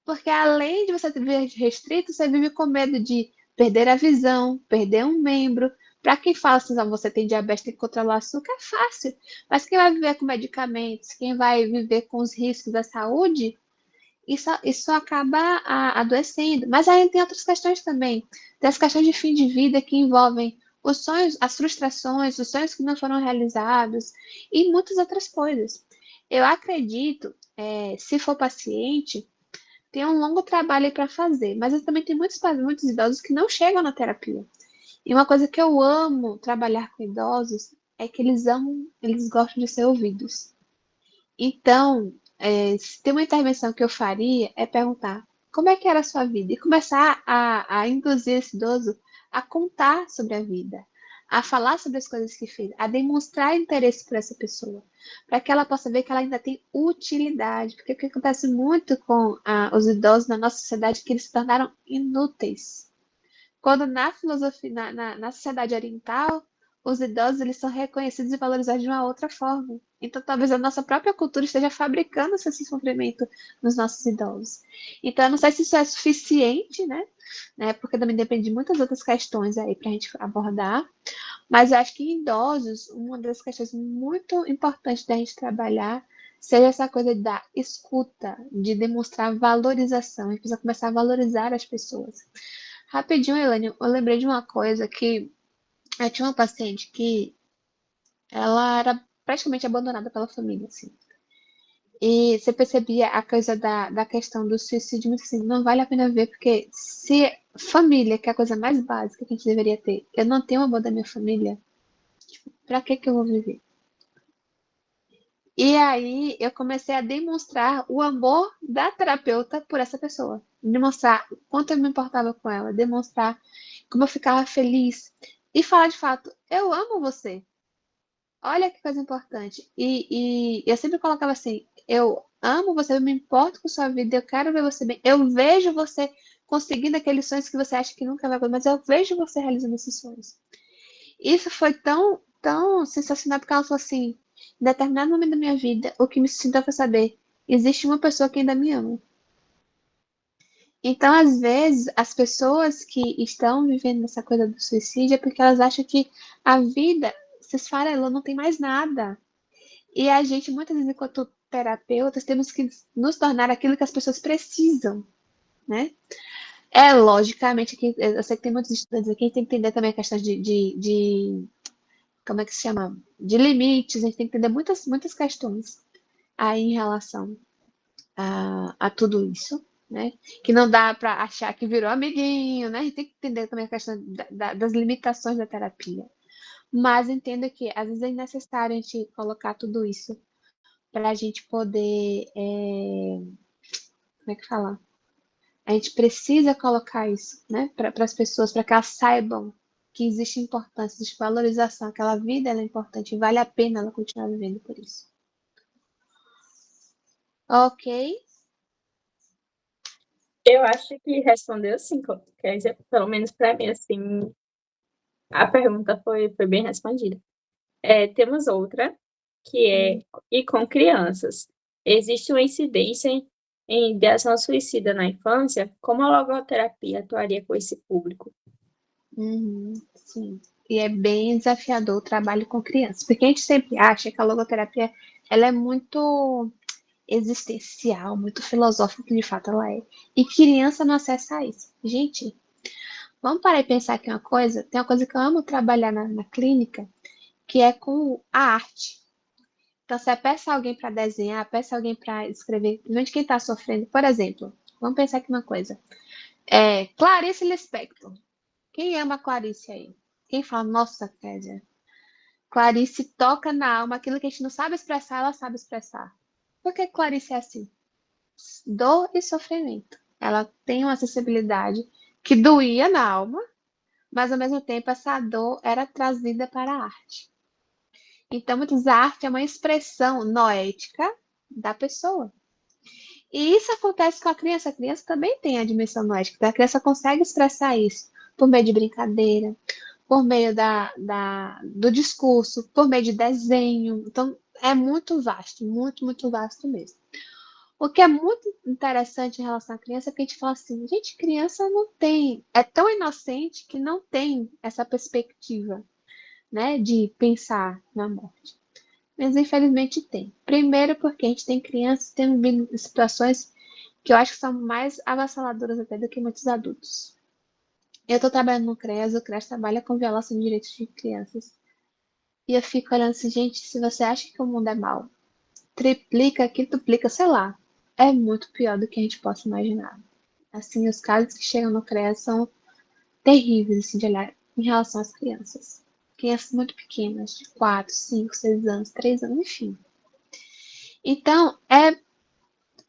porque além de você viver restrito, você vive com medo de perder a visão, perder um membro. Para quem fala assim, você tem diabetes, tem que controlar o açúcar, é fácil. Mas quem vai viver com medicamentos, quem vai viver com os riscos da saúde, isso acaba adoecendo. Mas aí tem outras questões também. Tem as questões de fim de vida que envolvem os sonhos, as frustrações, os sonhos que não foram realizados e muitas outras coisas. Eu acredito, se for paciente, tem um longo trabalho para fazer, mas eu também tenho muitos idosos que não chegam na terapia. E uma coisa que eu amo trabalhar com idosos é que eles gostam de ser ouvidos. Então, se tem uma intervenção que eu faria é perguntar como é que era a sua vida e começar a induzir esse idoso a contar sobre a vida, a falar sobre as coisas que fez, a demonstrar interesse por essa pessoa, para que ela possa ver que ela ainda tem utilidade. Porque o que acontece muito com os idosos na nossa sociedade é que eles se tornaram inúteis. Quando na filosofia, na sociedade oriental, os idosos eles são reconhecidos e valorizados de uma outra forma. Então, talvez a nossa própria cultura esteja fabricando esse sofrimento nos nossos idosos. Então, eu não sei se isso é suficiente, né? Porque também depende de muitas outras questões aí para a gente abordar. Mas eu acho que em idosos, uma das questões muito importantes da gente trabalhar seja essa coisa da escuta, de demonstrar valorização. A gente precisa começar a valorizar as pessoas. Rapidinho, Elaine, eu lembrei de uma coisa que eu tinha uma paciente que ela era praticamente abandonada pela família, assim. E você percebia a coisa da questão do suicídio, mas assim, não vale a pena ver, porque se família, que é a coisa mais básica que a gente deveria ter, eu não tenho amor da minha família, pra que eu vou viver? E aí eu comecei a demonstrar o amor da terapeuta por essa pessoa. Demonstrar o quanto eu me importava com ela, demonstrar como eu ficava feliz. E falar de fato, eu amo você. Olha que coisa importante. E eu sempre colocava assim: eu amo você, eu me importo com sua vida, eu quero ver você bem. Eu vejo você conseguindo aqueles sonhos que você acha que nunca vai conseguir, mas eu vejo você realizando esses sonhos. Isso foi tão, tão sensacional, porque ela falou assim: em determinado momento da minha vida, o que me sustentou foi saber: existe uma pessoa que ainda me ama. Então, às vezes, as pessoas que estão vivendo essa coisa do suicídio é porque elas acham que a vida se esfarelou, não tem mais nada. E a gente, muitas vezes, enquanto terapeutas, temos que nos tornar aquilo que as pessoas precisam, né? É, logicamente, que eu sei que tem muitos estudantes aqui, a gente tem que entender também a questão como é que se chama? De limites, a gente tem que entender muitas, muitas questões aí em relação a tudo isso, né? Que não dá para achar que virou amiguinho, né? A gente tem que entender também a questão das limitações da terapia. Mas entendo que às vezes é necessário a gente colocar tudo isso para a gente poder, como é que fala? A gente precisa colocar isso, né, para as pessoas, para que elas saibam que existe importância, existe valorização, aquela vida ela é importante e vale a pena ela continuar vivendo por isso. Ok? Eu acho que respondeu sim, quer dizer, pelo menos para mim, assim, a pergunta foi bem respondida. Temos outra, que é, e com crianças, existe uma incidência em ideação suicida na infância? Como a logoterapia atuaria com esse público? Uhum, sim. E é bem desafiador o trabalho com crianças, porque a gente sempre acha que a logoterapia ela é muito existencial, muito filosófica, que de fato ela é. E criança não acessa isso. Gente, vamos parar e pensar aqui uma coisa. Tem uma coisa que eu amo trabalhar na clínica, que é com a arte. Então, você peça alguém para desenhar, peça alguém para escrever, principalmente quem está sofrendo. Por exemplo, vamos pensar aqui uma coisa. Clarice Lispector. Quem ama a Clarice aí? Quem fala, nossa, Kézia, Clarice toca na alma aquilo que a gente não sabe expressar, ela sabe expressar. Por que Clarice é assim? Dor e sofrimento. Ela tem uma acessibilidade que doía na alma, mas ao mesmo tempo essa dor era trazida para a arte. Então, muitas vezes a arte é uma expressão noética da pessoa. E isso acontece com a criança. A criança também tem a dimensão noética. Então, a criança consegue expressar isso por meio de brincadeira, por meio do discurso, por meio de desenho. Então, é muito vasto, muito, muito vasto mesmo. O que é muito interessante em relação à criança é que a gente fala assim, gente, criança não tem, é tão inocente que não tem essa perspectiva, né, de pensar na morte. Mas infelizmente tem. Primeiro porque a gente tem crianças tendo vindo situações que eu acho que são mais avassaladoras até do que muitos adultos. Eu estou trabalhando no CREAS, o CREAS trabalha com violação de direitos de crianças. E eu fico olhando assim, gente, se você acha que o mundo é mau, triplica, quintuplica, sei lá. É muito pior do que a gente possa imaginar. Assim, os casos que chegam no CREAS são terríveis, assim, de olhar em relação às crianças. Crianças muito pequenas, de 4, 5, 6 anos, 3 anos, enfim. Então, é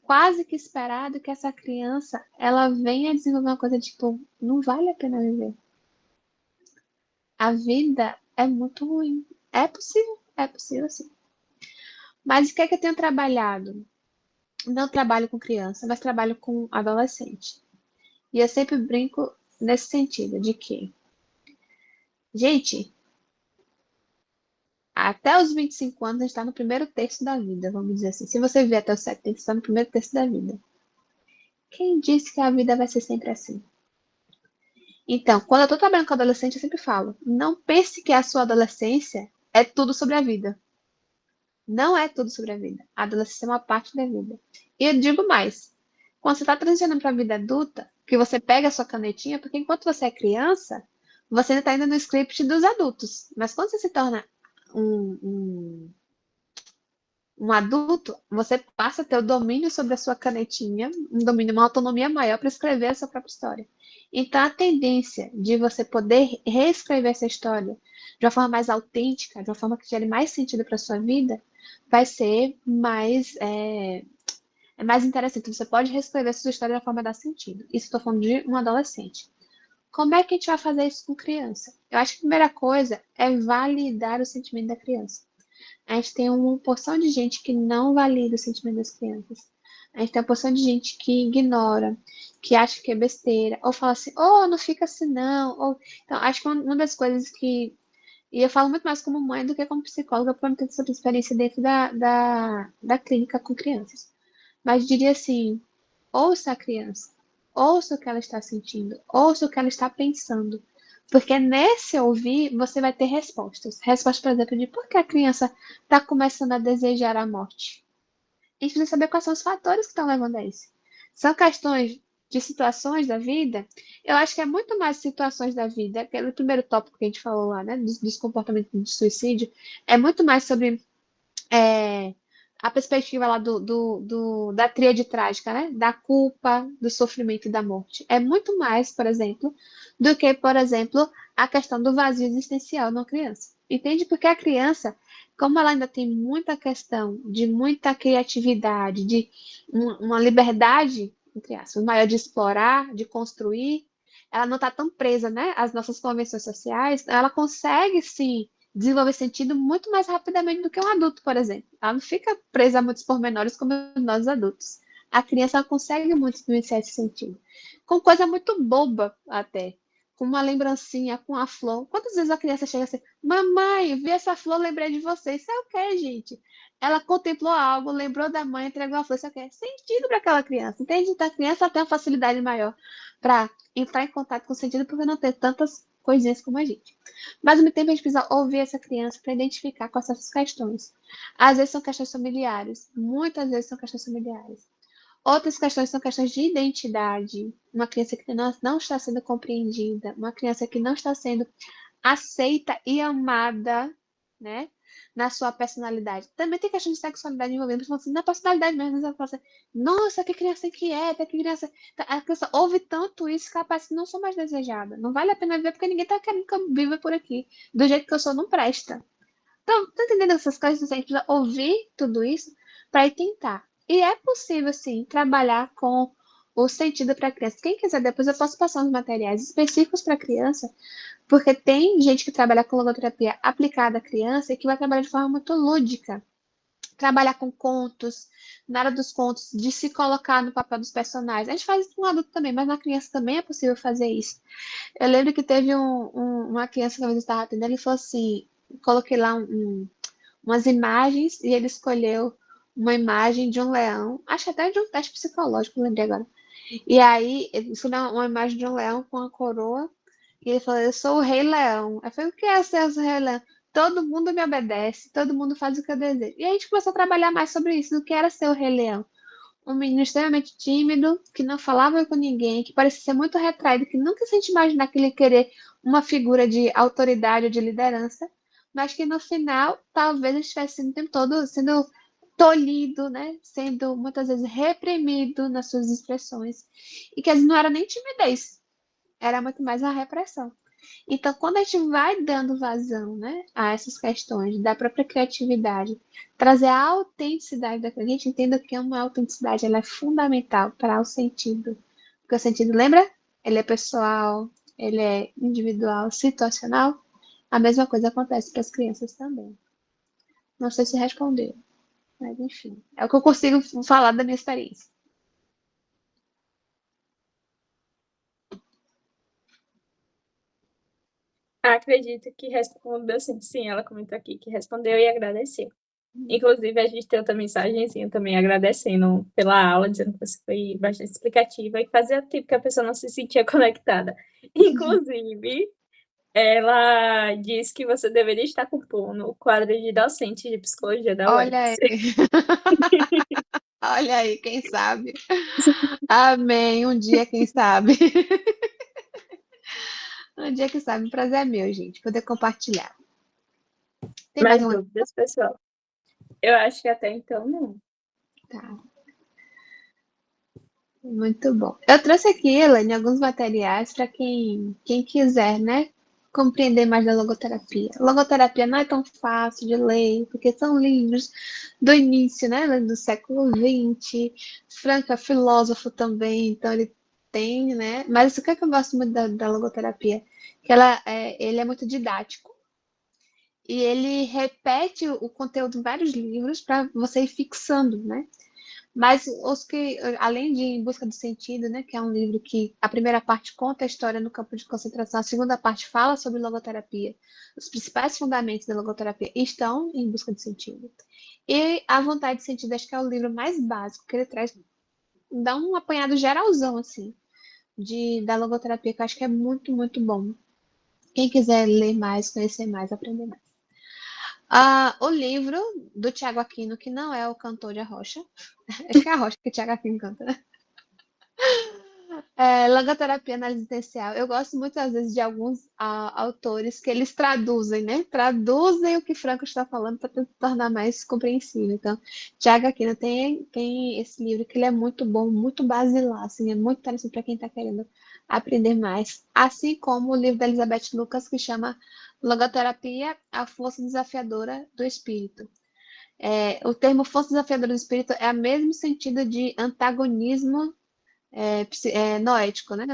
quase que esperado que essa criança ela venha desenvolver uma coisa tipo, não vale a pena viver. A vida é muito ruim. É possível sim. Mas o que é que eu tenho trabalhado? Não trabalho com criança, mas trabalho com adolescente. E eu sempre brinco nesse sentido, de que, gente, até os 25 anos a gente está no primeiro terço da vida, vamos dizer assim. Se você viver até os 70, você está no primeiro terço da vida. Quem disse que a vida vai ser sempre assim? Então, quando eu estou trabalhando com adolescente, eu sempre falo, não pense que a sua adolescência é tudo sobre a vida. Não é tudo sobre a vida. A adolescência é uma parte da vida. E eu digo mais, quando você está transicionando para a vida adulta, que você pega a sua canetinha, porque enquanto você é criança, você ainda está indo no script dos adultos. Mas quando você se torna um, um adulto, você passa a ter o domínio sobre a sua canetinha, um domínio, uma autonomia maior para escrever a sua própria história. Então, a tendência de você poder reescrever essa história de uma forma mais autêntica, de uma forma que gere mais sentido para a sua vida, vai ser mais interessante. Você pode reescrever a sua história da forma que dá sentido. Isso estou falando de um adolescente. Como é que a gente vai fazer isso com criança? Eu acho que a primeira coisa é validar o sentimento da criança. A gente tem uma porção de gente que não valida o sentimento das crianças. A gente tem uma porção de gente que ignora, que acha que é besteira, ou fala assim, oh, não fica assim não. Ou... Então, acho que uma das coisas que. E eu falo muito mais como mãe do que como psicóloga, porque eu não tenho essa experiência dentro da clínica com crianças. Mas diria assim, ouça a criança, ouça o que ela está sentindo, ouça o que ela está pensando. Porque nesse ouvir, você vai ter respostas. Respostas, por exemplo, de por que a criança está começando a desejar a morte. A gente precisa saber quais são os fatores que estão levando a isso. São questões de situações da vida. Eu acho que é muito mais situações da vida. Aquele primeiro tópico que a gente falou lá, né, dos comportamentos de suicídio, é muito mais sobre a perspectiva lá da tríade trágica, né? Da culpa, do sofrimento e da morte. É muito mais, por exemplo, do que, por exemplo, a questão do vazio existencial numa criança. Entende? Porque a criança, como ela ainda tem muita questão de muita criatividade, de uma liberdade, entre aspas, maior de explorar, de construir, ela não está tão presa, né, às nossas convenções sociais, ela consegue sim desenvolver sentido muito mais rapidamente do que um adulto, por exemplo. Ela não fica presa a muitos pormenores como nós adultos. A criança ela consegue muito vivenciar esse sentido. Com coisa muito boba até. Com uma lembrancinha, com a flor. Quantas vezes a criança chega assim, mamãe, vi essa flor, lembrei de você. Isso é o quê, gente? Ela contemplou algo, lembrou da mãe, entregou a flor. Isso é o quê? Sentido para aquela criança. Entende? Então, a criança tem uma facilidade maior para entrar em contato com o sentido porque não tem tantas coisinhas como a gente. Mas ao mesmo tempo a gente precisa ouvir essa criança para identificar quais são essas questões. Às vezes são questões familiares, muitas vezes são questões familiares. Outras questões são questões de identidade. Uma criança que não está sendo compreendida, uma criança que não está sendo aceita e amada, né? Na sua personalidade. Também tem questão de sexualidade envolvida, mas assim, na personalidade mesmo, você fala assim, nossa, que criança inquieta, que criança. A criança ouve tanto isso que ela parece que não sou mais desejada. Não vale a pena viver porque ninguém tá querendo que eu viva por aqui. Do jeito que eu sou, não presta. Então, tá entendendo essas coisas? A gente precisa ouvir tudo isso para ir tentar. E é possível, sim, trabalhar com o sentido para a criança. Quem quiser, depois eu posso passar uns materiais específicos para a criança, porque tem gente que trabalha com logoterapia aplicada à criança e que vai trabalhar de forma muito lúdica. Trabalhar com contos, na área dos contos, de se colocar no papel dos personagens. A gente faz isso com um adulto também, mas na criança também é possível fazer isso. Eu lembro que teve uma criança que eu estava atendendo, ele falou assim, coloquei lá umas imagens e ele escolheu uma imagem de um leão, acho até de um teste psicológico, lembrei agora. E aí, ele escolheu uma imagem de um leão com a coroa e ele falou, eu sou o Rei Leão. Eu falei, o que é ser o Rei Leão? Todo mundo me obedece, todo mundo faz o que eu desejo. E aí a gente começou a trabalhar mais sobre isso, do que era ser o Rei Leão. Um menino extremamente tímido, que não falava com ninguém, que parecia ser muito retraído, que nunca se a gente imaginar que ele querer uma figura de autoridade ou de liderança, mas que no final talvez ele estivesse o tempo todo sendo tolhido, né? Sendo muitas vezes reprimido nas suas expressões. E que às vezes não era nem timidez, era muito mais a repressão. Então, quando a gente vai dando vazão, né, a essas questões da própria criatividade, trazer a autenticidade da gente entenda que uma autenticidade ela é fundamental para o sentido. Porque o sentido, lembra? Ele é pessoal, ele é individual, situacional. A mesma coisa acontece para as crianças também. Não sei se respondeu, mas enfim. É o que eu consigo falar da minha experiência. Acredito que respondeu sim. Sim, ela comentou aqui que respondeu e agradeceu. Inclusive, a gente tem outra mensagenzinha também agradecendo pela aula, dizendo que você foi bastante explicativa e fazia tempo que a pessoa não se sentia conectada. Inclusive, ela disse que você deveria estar compondo o quadro de docente de psicologia da Olha aí. UFC. Olha aí, quem sabe? Amém. Um dia, quem sabe? Um dia, quem sabe? O prazer é meu, gente, poder compartilhar. Tem mais Mais um? dúvidas, pessoal? Eu acho que até então não. Tá. Muito bom. Eu trouxe aqui, Elaine, alguns materiais para quem quiser, né? Compreender mais da logoterapia. Logoterapia não é tão fácil de ler, porque são livros do início, né? Do século XX. Franco é filósofo também, então ele tem, né? Mas o que é que eu gosto muito da logoterapia? Que ele é muito didático e ele repete o conteúdo em vários livros para você ir fixando, né? Mas os que, além de Em Busca do Sentido, né, que é um livro que a primeira parte conta a história no campo de concentração, a segunda parte fala sobre logoterapia, os principais fundamentos da logoterapia estão em Busca do Sentido. E A Vontade de Sentido, acho que é o livro mais básico, que ele traz, dá um apanhado geralzão, assim, da logoterapia, que eu acho que é muito, muito bom. Quem quiser ler mais, conhecer mais, aprender mais. O livro do Tiago Aquino, que não é o cantor de Arrocha, acho que é Arrocha que o Tiago Aquino canta, né? Logoterapia análise existencial. Eu gosto muitas vezes de alguns autores que eles traduzem, né? Traduzem o que Franco está falando para tornar mais compreensível. Então, Tiago Aquino tem esse livro que ele é muito bom, muito basilar, assim, é muito interessante para quem está querendo aprender mais. Assim como o livro da Elizabeth Lucas, que chama Logoterapia, a força desafiadora do espírito. O termo força desafiadora do espírito é o mesmo sentido de antagonismo noético, né?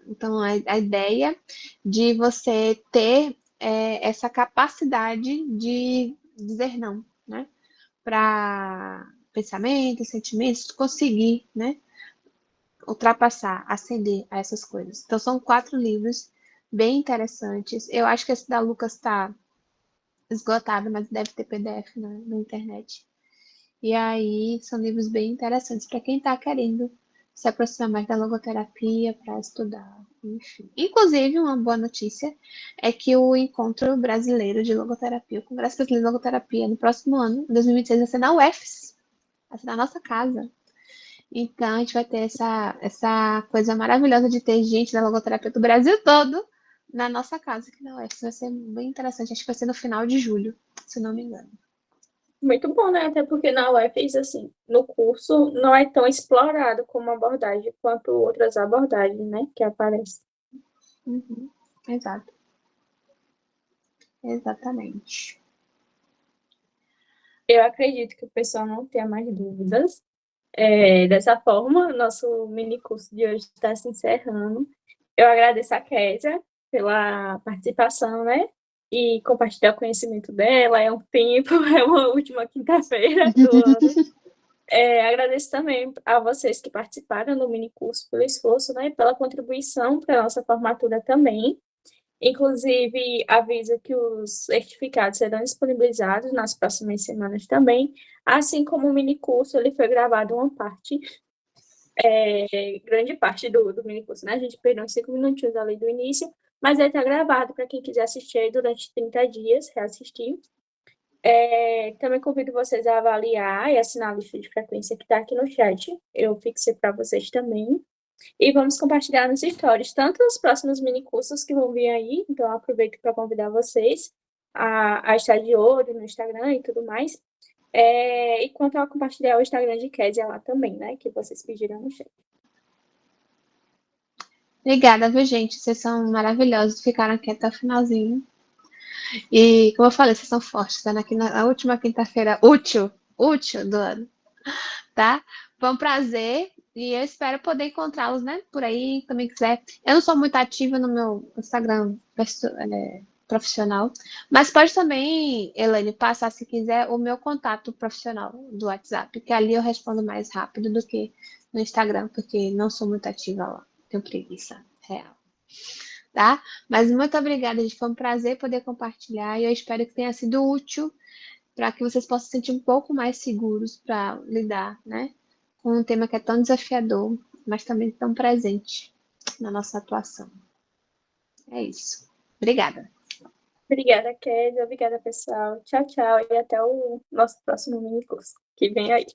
Então, a ideia de você ter essa capacidade de dizer não, né? Para pensamentos, sentimentos, conseguir, né? Ultrapassar, ascender a essas coisas. Então, são 4 livros bem interessantes. Eu acho que esse da Lucas está esgotado, mas deve ter PDF na internet. E aí, são livros bem interessantes para quem está querendo se aproximar mais da logoterapia para estudar, enfim. Inclusive, uma boa notícia é que o Encontro Brasileiro de Logoterapia, o Congresso Brasileiro de Logoterapia, no próximo ano, em 2026, vai ser na UFES, vai ser na nossa casa. Então, a gente vai ter essa coisa maravilhosa de ter gente da logoterapia do Brasil todo na nossa casa aqui na UFES. Vai ser bem interessante, acho que vai ser no final de julho, se não me engano. Muito bom, né? Até porque na UFES, assim, no curso não é tão explorado como abordagem quanto outras abordagens, né? Que aparecem. Uhum, exato. Exatamente. Eu acredito que o pessoal não tenha mais dúvidas. Dessa forma, nosso mini curso de hoje está se encerrando. Eu agradeço a Késia pela participação, né? E compartilhar o conhecimento dela. É um tempo, é uma última quinta-feira do ano. Agradeço também a vocês que participaram do mini curso pelo esforço, né? E pela contribuição para a nossa formatura também. Inclusive, aviso que os certificados serão disponibilizados nas próximas semanas também, assim como o mini curso, ele foi gravado uma parte, grande parte do mini curso, né? A gente perdeu uns 5 minutinhos ali do início, mas ele está gravado para quem quiser assistir aí durante 30 dias, reassistir. Também convido vocês a avaliar e assinar a lista de frequência que está aqui no chat. Eu fixei para vocês também. E vamos compartilhar nos stories, tanto os próximos mini cursos que vão vir aí, então aproveito para convidar vocês a estar de olho no Instagram e tudo mais. E quanto a compartilhar o Instagram de Kézia lá também, né? Que vocês pediram no chat. Obrigada, viu, gente? Vocês são maravilhosos, ficaram aqui até o finalzinho. E, como eu falei, vocês são fortes, tá? Aqui na última quinta-feira útil do ano, tá? Foi um prazer e eu espero poder encontrá-los, né? Por aí, também quiser. Eu não sou muito ativa no meu Instagram profissional, mas pode também, Elaine, passar, se quiser, o meu contato profissional do WhatsApp, que ali eu respondo mais rápido do que no Instagram, porque não sou muito ativa lá. Tenho preguiça real. Tá? Mas muito obrigada, gente. Foi um prazer poder compartilhar e eu espero que tenha sido útil para que vocês possam se sentir um pouco mais seguros para lidar, né, com um tema que é tão desafiador, mas também tão presente na nossa atuação. É isso. Obrigada. Obrigada, Kézia. Obrigada, pessoal. Tchau, tchau. E até o nosso próximo mini curso que vem aí.